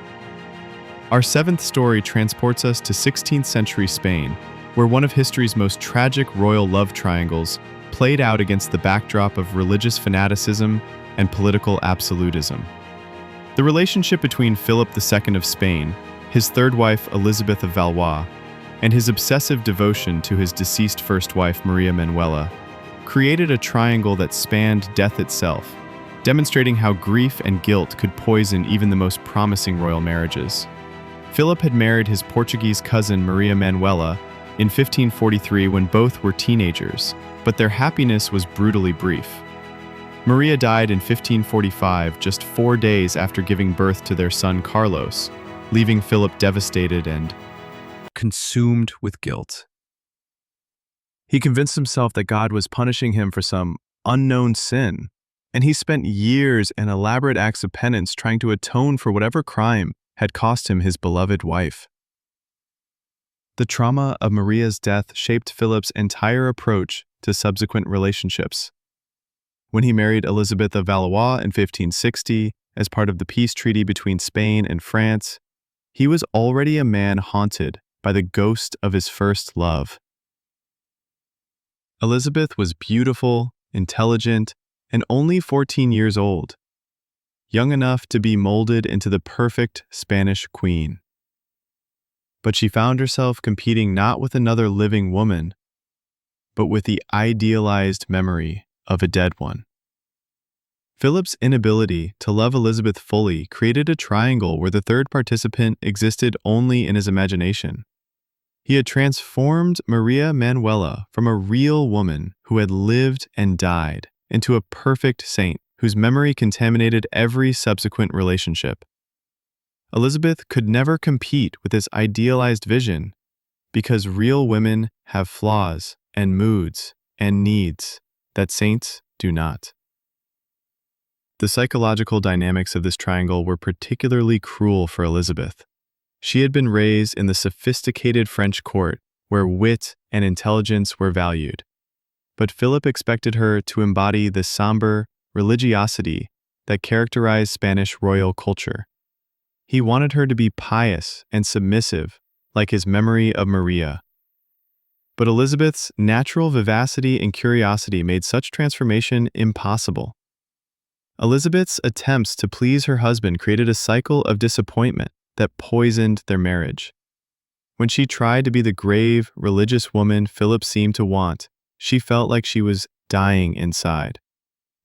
Our seventh story transports us to 16th century Spain, where one of history's most tragic royal love triangles played out against the backdrop of religious fanaticism and political absolutism. The relationship between Philip II of Spain, his third wife Elizabeth of Valois, and his obsessive devotion to his deceased first wife Maria Manuela created a triangle that spanned death itself, demonstrating how grief and guilt could poison even the most promising royal marriages. Philip had married his Portuguese cousin Maria Manuela in 1543 when both were teenagers, but their happiness was brutally brief. Maria died in 1545, just 4 days after giving birth to their son Carlos, leaving Philip devastated and Consumed with guilt. he convinced himself that God was punishing him for some unknown sin, and he spent years and elaborate acts of penance trying to atone for whatever crime had cost him his beloved wife. The trauma of Maria's death shaped Philip's entire approach to subsequent relationships. When he married Elizabeth of Valois in 1560 as part of the peace treaty between Spain and France, He was already a man haunted by the ghost of his first love. Elizabeth was beautiful, intelligent, and only 14 years old, young enough to be molded into the perfect Spanish queen. But she found herself competing not with another living woman, but with the idealized memory of a dead one. Philip's inability to love Elizabeth fully created a triangle where the third participant existed only in his imagination. He had transformed Maria Manuela from a real woman who had lived and died into a perfect saint whose memory contaminated every subsequent relationship. Elizabeth could never compete with this idealized vision because real women have flaws and moods and needs that saints do not. The psychological dynamics of this triangle were particularly cruel for Elizabeth. She had been raised in the sophisticated French court where wit and intelligence were valued. But Philip expected her to embody the somber religiosity that characterized Spanish royal culture. He wanted her to be pious and submissive, like his memory of Maria. But Elizabeth's natural vivacity and curiosity made such transformation impossible. Elizabeth's attempts to please her husband created a cycle of disappointment that poisoned their marriage. When she tried to be the grave, religious woman Philip seemed to want, she felt like she was dying inside.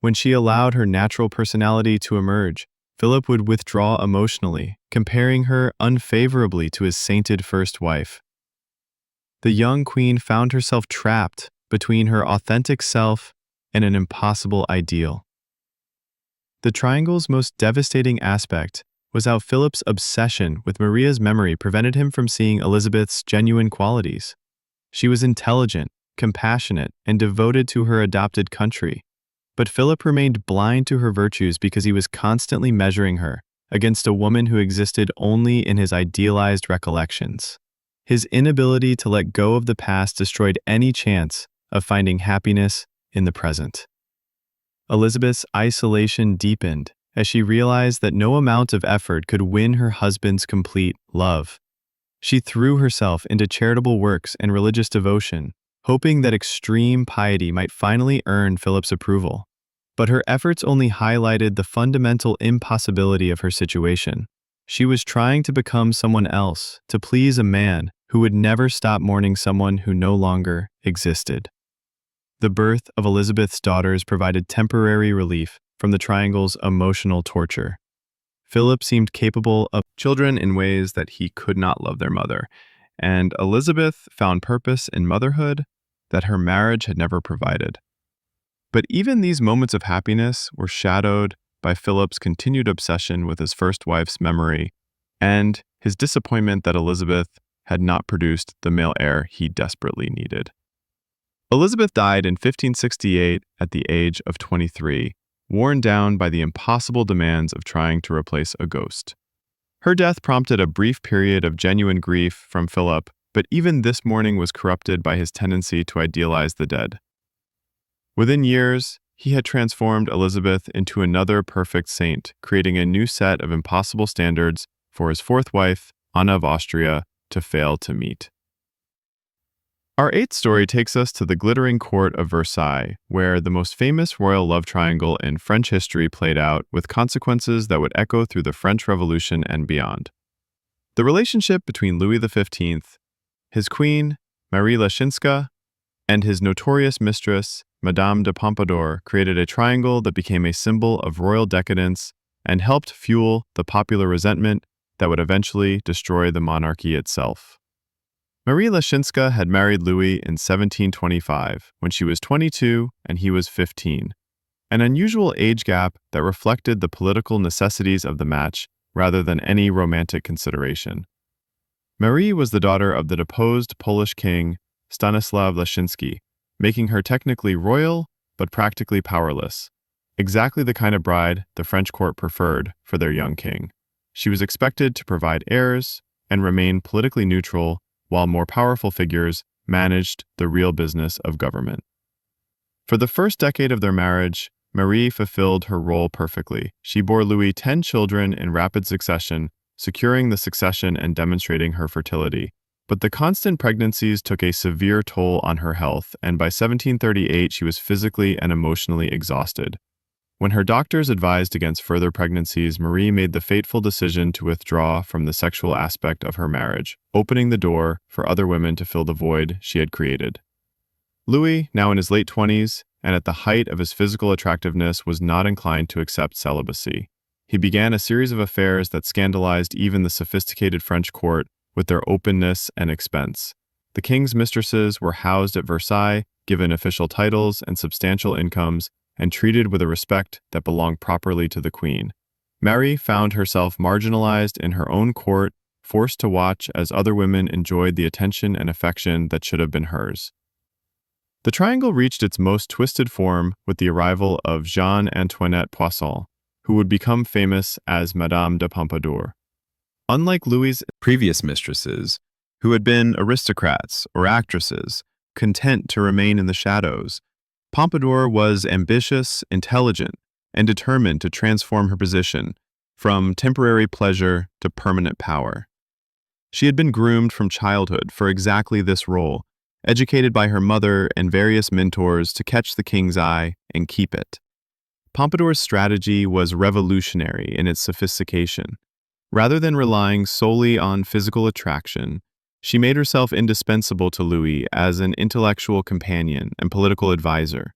When she allowed her natural personality to emerge, Philip would withdraw emotionally, comparing her unfavorably to his sainted first wife. The young queen found herself trapped between her authentic self and an impossible ideal. The triangle's most devastating aspect was how Philip's obsession with Maria's memory prevented him from seeing Elizabeth's genuine qualities. She was intelligent, compassionate, and devoted to her adopted country. But Philip remained blind to her virtues because he was constantly measuring her against a woman who existed only in his idealized recollections. His inability to let go of the past destroyed any chance of finding happiness in the present. Elizabeth's isolation deepened as she realized that no amount of effort could win her husband's complete love. She threw herself into charitable works and religious devotion, hoping that extreme piety might finally earn Philip's approval. But her efforts only highlighted the fundamental impossibility of her situation. She was trying to become someone else, to please a man who would never stop mourning someone who no longer existed. The birth of Elizabeth's daughters provided temporary relief from the triangle's emotional torture. Philip seemed capable of children in ways that he could not love their mother, and Elizabeth found purpose in motherhood that her marriage had never provided. But even these moments of happiness were shadowed by Philip's continued obsession with his first wife's memory and his disappointment that Elizabeth had not produced the male heir he desperately needed. Elizabeth died in 1568 at the age of 23, worn down by the impossible demands of trying to replace a ghost. Her death prompted a brief period of genuine grief from Philip, but even this mourning was corrupted by his tendency to idealize the dead. Within years, he had transformed Elizabeth into another perfect saint, creating a new set of impossible standards for his fourth wife, Anna of Austria, to fail to meet. Our eighth story takes us to the glittering court of Versailles, where the most famous royal love triangle in French history played out, with consequences that would echo through the French Revolution and beyond. The relationship between Louis XV, his queen, Marie Leczinska, and his notorious mistress, Madame de Pompadour, created a triangle that became a symbol of royal decadence and helped fuel the popular resentment that would eventually destroy the monarchy itself. Marie Leczinska had married Louis in 1725 when she was 22 and he was 15, an unusual age gap that reflected the political necessities of the match rather than any romantic consideration. Marie was the daughter of the deposed Polish king Stanislaw Leszczynski, making her technically royal but practically powerless, exactly the kind of bride the French court preferred for their young king. She was expected to provide heirs and remain politically neutral while more powerful figures managed the real business of government. For the first decade of their marriage, Marie fulfilled her role perfectly. She bore Louis 10 children in rapid succession, securing the succession and demonstrating her fertility. But the constant pregnancies took a severe toll on her health, and by 1738 she was physically and emotionally exhausted. When her doctors advised against further pregnancies, Marie made the fateful decision to withdraw from the sexual aspect of her marriage, opening the door for other women to fill the void she had created. Louis, now in his late 20s, and at the height of his physical attractiveness, was not inclined to accept celibacy. He began a series of affairs that scandalized even the sophisticated French court with their openness and expense. The king's mistresses were housed at Versailles, given official titles and substantial incomes, and treated with a respect that belonged properly to the queen. Marie found herself marginalized in her own court, forced to watch as other women enjoyed the attention and affection that should have been hers. The triangle reached its most twisted form with the arrival of Jeanne Antoinette Poisson, who would become famous as Madame de Pompadour. Unlike Louis's previous mistresses, who had been aristocrats or actresses, content to remain in the shadows, Pompadour was ambitious, intelligent, and determined to transform her position from temporary pleasure to permanent power. She had been groomed from childhood for exactly this role, educated by her mother and various mentors to catch the king's eye and keep it. Pompadour's strategy was revolutionary in its sophistication. Rather than relying solely on physical attraction, she made herself indispensable to Louis as an intellectual companion and political advisor.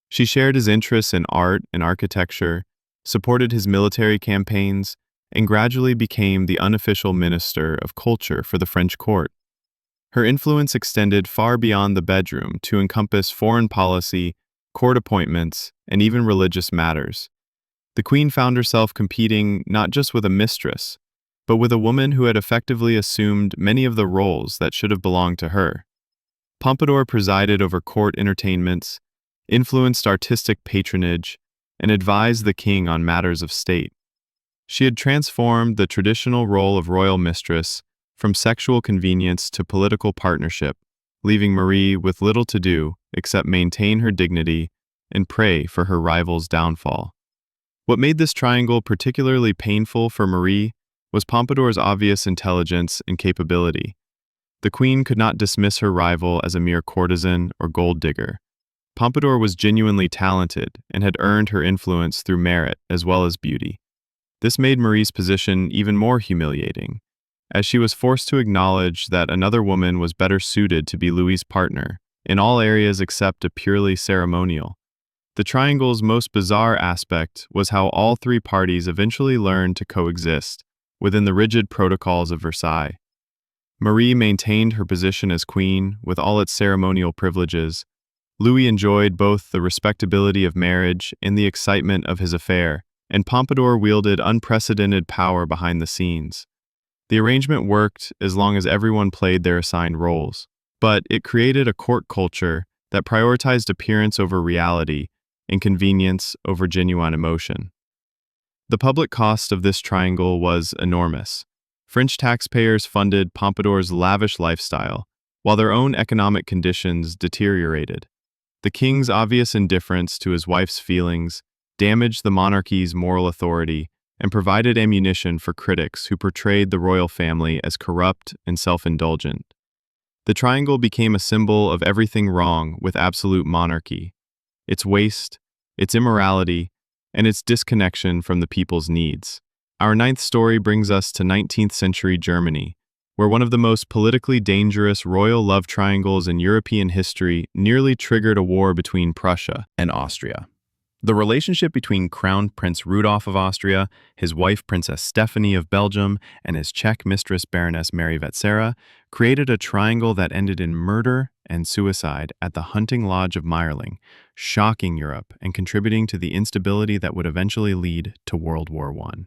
She shared his interests in art and architecture, supported his military campaigns, and gradually became the unofficial minister of culture for the French court. Her influence extended far beyond the bedroom to encompass foreign policy, court appointments, and even religious matters. The queen found herself competing not just with a mistress, but with a woman who had effectively assumed many of the roles that should have belonged to her. Pompadour presided over court entertainments, influenced artistic patronage, and advised the king on matters of state. She had transformed the traditional role of royal mistress from sexual convenience to political partnership, leaving Marie with little to do except maintain her dignity and pray for her rival's downfall. What made this triangle particularly painful for Marie was Pompadour's obvious intelligence and capability. The queen could not dismiss her rival as a mere courtesan or gold digger. Pompadour was genuinely talented and had earned her influence through merit as well as beauty. This made Marie's position even more humiliating, as she was forced to acknowledge that another woman was better suited to be Louis's partner, in all areas except a purely ceremonial. The triangle's most bizarre aspect was how all three parties eventually learned to coexist within the rigid protocols of Versailles. Marie maintained her position as queen with all its ceremonial privileges. Louis enjoyed both the respectability of marriage and the excitement of his affair, and Pompadour wielded unprecedented power behind the scenes. The arrangement worked as long as everyone played their assigned roles, but it created a court culture that prioritized appearance over reality and convenience over genuine emotion. The public cost of this triangle was enormous. French taxpayers funded Pompadour's lavish lifestyle, while their own economic conditions deteriorated. The king's obvious indifference to his wife's feelings damaged the monarchy's moral authority and provided ammunition for critics who portrayed the royal family as corrupt and self-indulgent. The triangle became a symbol of everything wrong with absolute monarchy: its waste, its immorality, and its disconnection from the people's needs. Our ninth story brings us to 19th century Germany, where one of the most politically dangerous royal love triangles in European history nearly triggered a war between Prussia and Austria. The relationship between Crown Prince Rudolf of Austria, his wife Princess Stephanie of Belgium, and his Czech mistress Baroness Mary Vetsera created a triangle that ended in murder and suicide at the hunting lodge of Mayerling, shocking Europe and contributing to the instability that would eventually lead to World War I.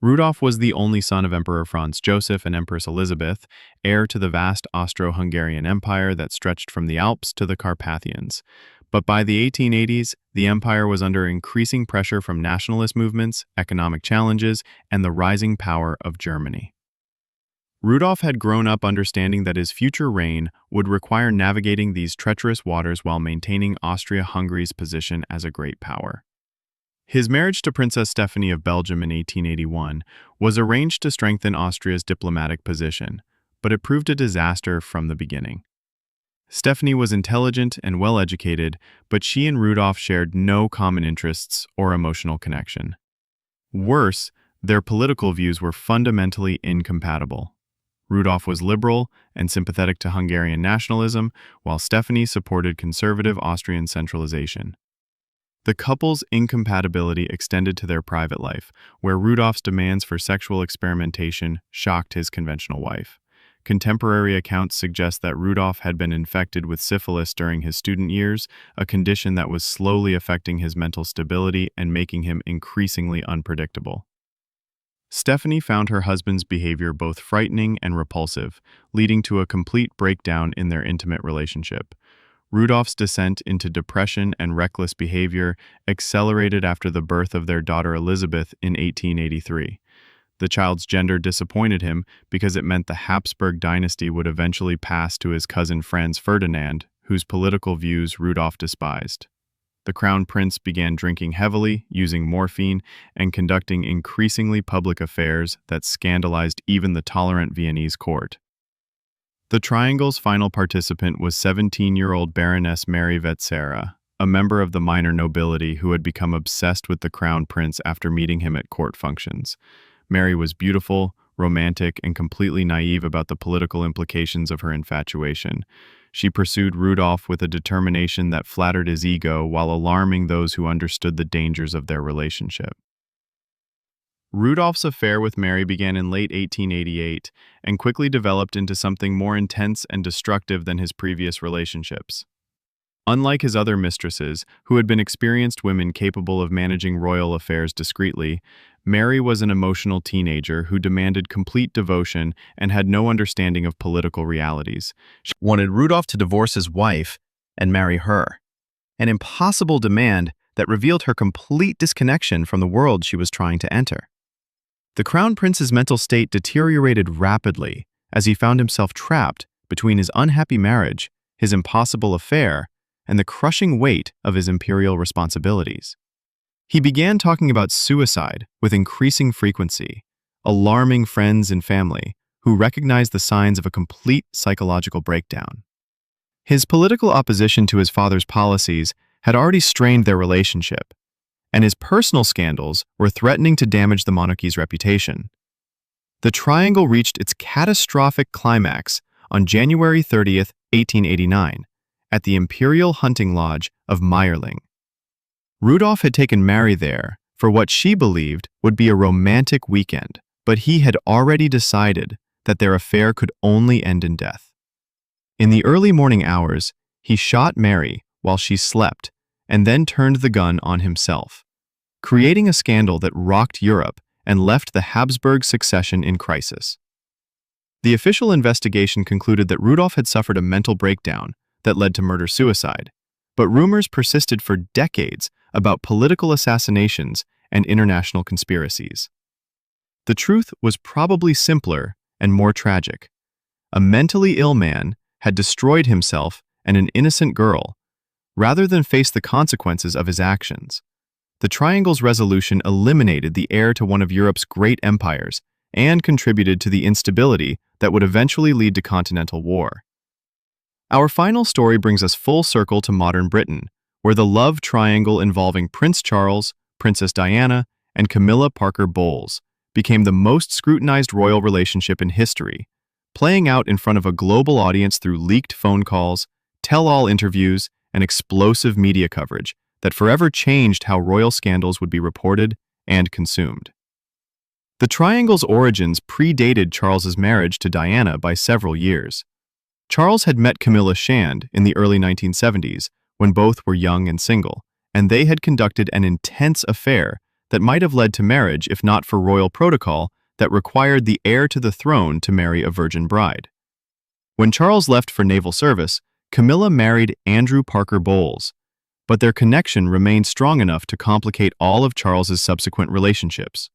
Rudolf was the only son of Emperor Franz Joseph and Empress Elizabeth, heir to the vast Austro-Hungarian Empire that stretched from the Alps to the Carpathians. But by the 1880s, the empire was under increasing pressure from nationalist movements, economic challenges, and the rising power of Germany. Rudolf had grown up understanding that his future reign would require navigating these treacherous waters while maintaining Austria-Hungary's position as a great power. His marriage to Princess Stephanie of Belgium in 1881 was arranged to strengthen Austria's diplomatic position, but it proved a disaster from the beginning. Stephanie was intelligent and well-educated, but she and Rudolf shared no common interests or emotional connection. Worse, their political views were fundamentally incompatible. Rudolf was liberal and sympathetic to Hungarian nationalism, while Stephanie supported conservative Austrian centralization. The couple's incompatibility extended to their private life, where Rudolf's demands for sexual experimentation shocked his conventional wife. Contemporary accounts suggest that Rudolf had been infected with syphilis during his student years, a condition that was slowly affecting his mental stability and making him increasingly unpredictable. Stephanie found her husband's behavior both frightening and repulsive, leading to a complete breakdown in their intimate relationship. Rudolf's descent into depression and reckless behavior accelerated after the birth of their daughter Elizabeth in 1883. The child's gender disappointed him because it meant the Habsburg dynasty would eventually pass to his cousin Franz Ferdinand, whose political views Rudolf despised. The crown prince began drinking heavily, using morphine, and conducting increasingly public affairs that scandalized even the tolerant Viennese court. The triangle's final participant was 17-year-old Baroness Mary Vetsera, a member of the minor nobility who had become obsessed with the crown prince after meeting him at court functions. Mary was beautiful, romantic, and completely naive about the political implications of her infatuation. She pursued Rudolf with a determination that flattered his ego while alarming those who understood the dangers of their relationship. Rudolf's affair with Mary began in late 1888 and quickly developed into something more intense and destructive than his previous relationships. Unlike his other mistresses, who had been experienced women capable of managing royal affairs discreetly, Mary was an emotional teenager who demanded complete devotion and had no understanding of political realities. She wanted Rudolf to divorce his wife and marry her, an impossible demand that revealed her complete disconnection from the world she was trying to enter. The crown prince's mental state deteriorated rapidly as he found himself trapped between his unhappy marriage, his impossible affair, and the crushing weight of his imperial responsibilities. He began talking about suicide with increasing frequency, alarming friends and family who recognized the signs of a complete psychological breakdown. His political opposition to his father's policies had already strained their relationship, and his personal scandals were threatening to damage the monarchy's reputation. The triangle reached its catastrophic climax on January 30th, 1889, at the Imperial Hunting Lodge of Meierling. Rudolf had taken Mary there for what she believed would be a romantic weekend, but he had already decided that their affair could only end in death. In the early morning hours, he shot Mary while she slept and then turned the gun on himself, creating a scandal that rocked Europe and left the Habsburg succession in crisis. The official investigation concluded that Rudolf had suffered a mental breakdown that led to murder-suicide, but rumors persisted for decades about political assassinations and international conspiracies. The truth was probably simpler and more tragic. A mentally ill man had destroyed himself and an innocent girl, rather than face the consequences of his actions. The triangle's resolution eliminated the heir to one of Europe's great empires and contributed to the instability that would eventually lead to continental war. Our final story brings us full circle to modern Britain, where the love triangle involving Prince Charles, Princess Diana, and Camilla Parker Bowles became the most scrutinized royal relationship in history, playing out in front of a global audience through leaked phone calls, tell-all interviews, and explosive media coverage that forever changed how royal scandals would be reported and consumed. The triangle's origins predated Charles's marriage to Diana by several years. Charles had met Camilla Shand in the early 1970s when both were young and single, and they had conducted an intense affair that might have led to marriage if not for royal protocol that required the heir to the throne to marry a virgin bride. When Charles left for naval service, Camilla married Andrew Parker Bowles, but their connection remained strong enough to complicate all of Charles's subsequent relationships.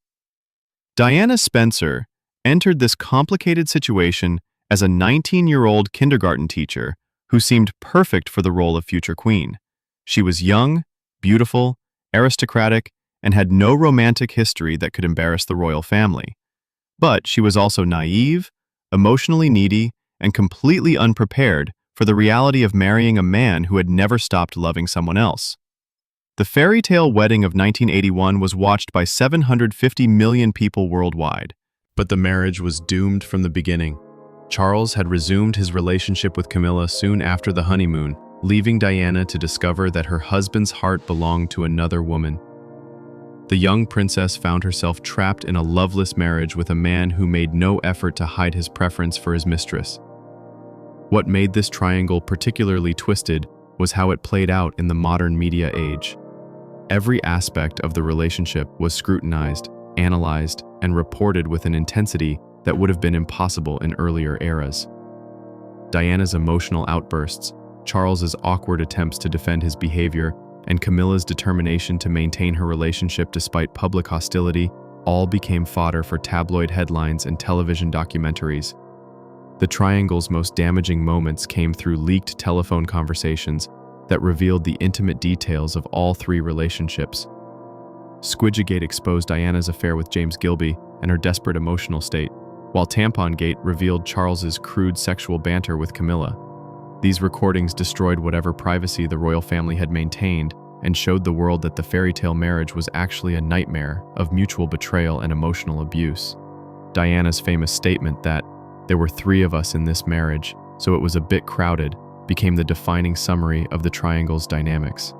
Diana Spencer entered this complicated situation as a 19-year-old kindergarten teacher who seemed perfect for the role of future queen. She was young, beautiful, aristocratic, and had no romantic history that could embarrass the royal family. But she was also naive, emotionally needy, and completely unprepared for the reality of marrying a man who had never stopped loving someone else. The fairy tale wedding of 1981 was watched by 750 million people worldwide. But the marriage was doomed from the beginning. Charles had resumed his relationship with Camilla soon after the honeymoon, leaving Diana to discover that her husband's heart belonged to another woman. The young princess found herself trapped in a loveless marriage with a man who made no effort to hide his preference for his mistress. What made this triangle particularly twisted was how it played out in the modern media age. Every aspect of the relationship was scrutinized, analyzed, and reported with an intensity that would have been impossible in earlier eras. Diana's emotional outbursts, Charles's awkward attempts to defend his behavior, and Camilla's determination to maintain her relationship despite public hostility all became fodder for tabloid headlines and television documentaries. The triangle's most damaging moments came through leaked telephone conversations that revealed the intimate details of all three relationships. Squidgegate exposed Diana's affair with James Gilby and her desperate emotional state, while Tampongate revealed Charles's crude sexual banter with Camilla. These recordings destroyed whatever privacy the royal family had maintained and showed the world that the fairy tale marriage was actually a nightmare of mutual betrayal and emotional abuse. Diana's famous statement that, "There were 3 of us in this marriage, so it was a bit crowded," became the defining summary of the triangle's dynamics.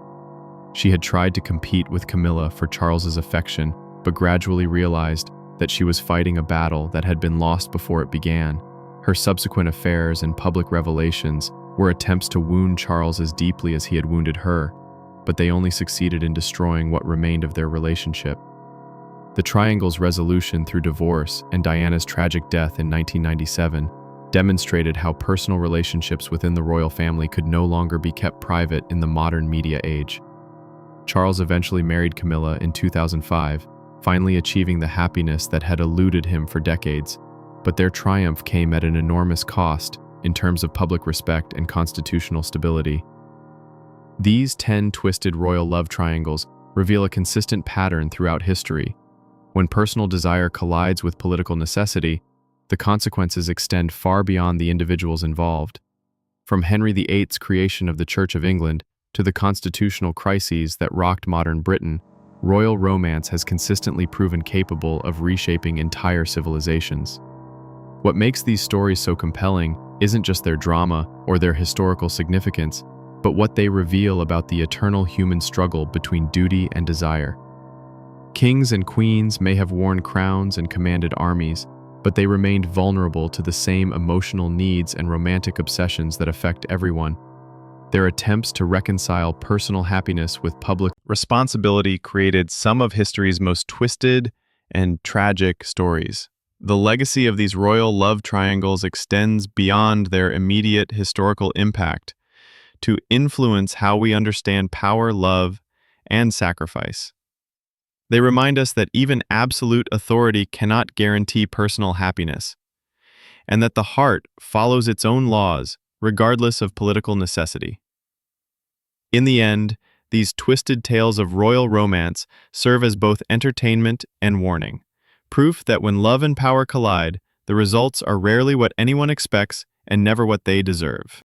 She had tried to compete with Camilla for Charles's affection, but gradually realized that she was fighting a battle that had been lost before it began. Her subsequent affairs and public revelations were attempts to wound Charles as deeply as he had wounded her, but they only succeeded in destroying what remained of their relationship. The triangle's resolution through divorce and Diana's tragic death in 1997 demonstrated how personal relationships within the royal family could no longer be kept private in the modern media age. Charles eventually married Camilla in 2005, finally achieving the happiness that had eluded him for decades, but their triumph came at an enormous cost in terms of public respect and constitutional stability. These 10 twisted royal love triangles reveal a consistent pattern throughout history. When personal desire collides with political necessity, the consequences extend far beyond the individuals involved. From Henry VIII's creation of the Church of England to the constitutional crises that rocked modern Britain, royal romance has consistently proven capable of reshaping entire civilizations. What makes these stories so compelling isn't just their drama or their historical significance, but what they reveal about the eternal human struggle between duty and desire. Kings and queens may have worn crowns and commanded armies, but they remained vulnerable to the same emotional needs and romantic obsessions that affect everyone. Their attempts to reconcile personal happiness with public responsibility created some of history's most twisted and tragic stories. The legacy of these royal love triangles extends beyond their immediate historical impact to influence how we understand power, love, and sacrifice. They remind us that even absolute authority cannot guarantee personal happiness, and that the heart follows its own laws regardless of political necessity. In the end, these twisted tales of royal romance serve as both entertainment and warning, proof that when love and power collide, the results are rarely what anyone expects and never what they deserve.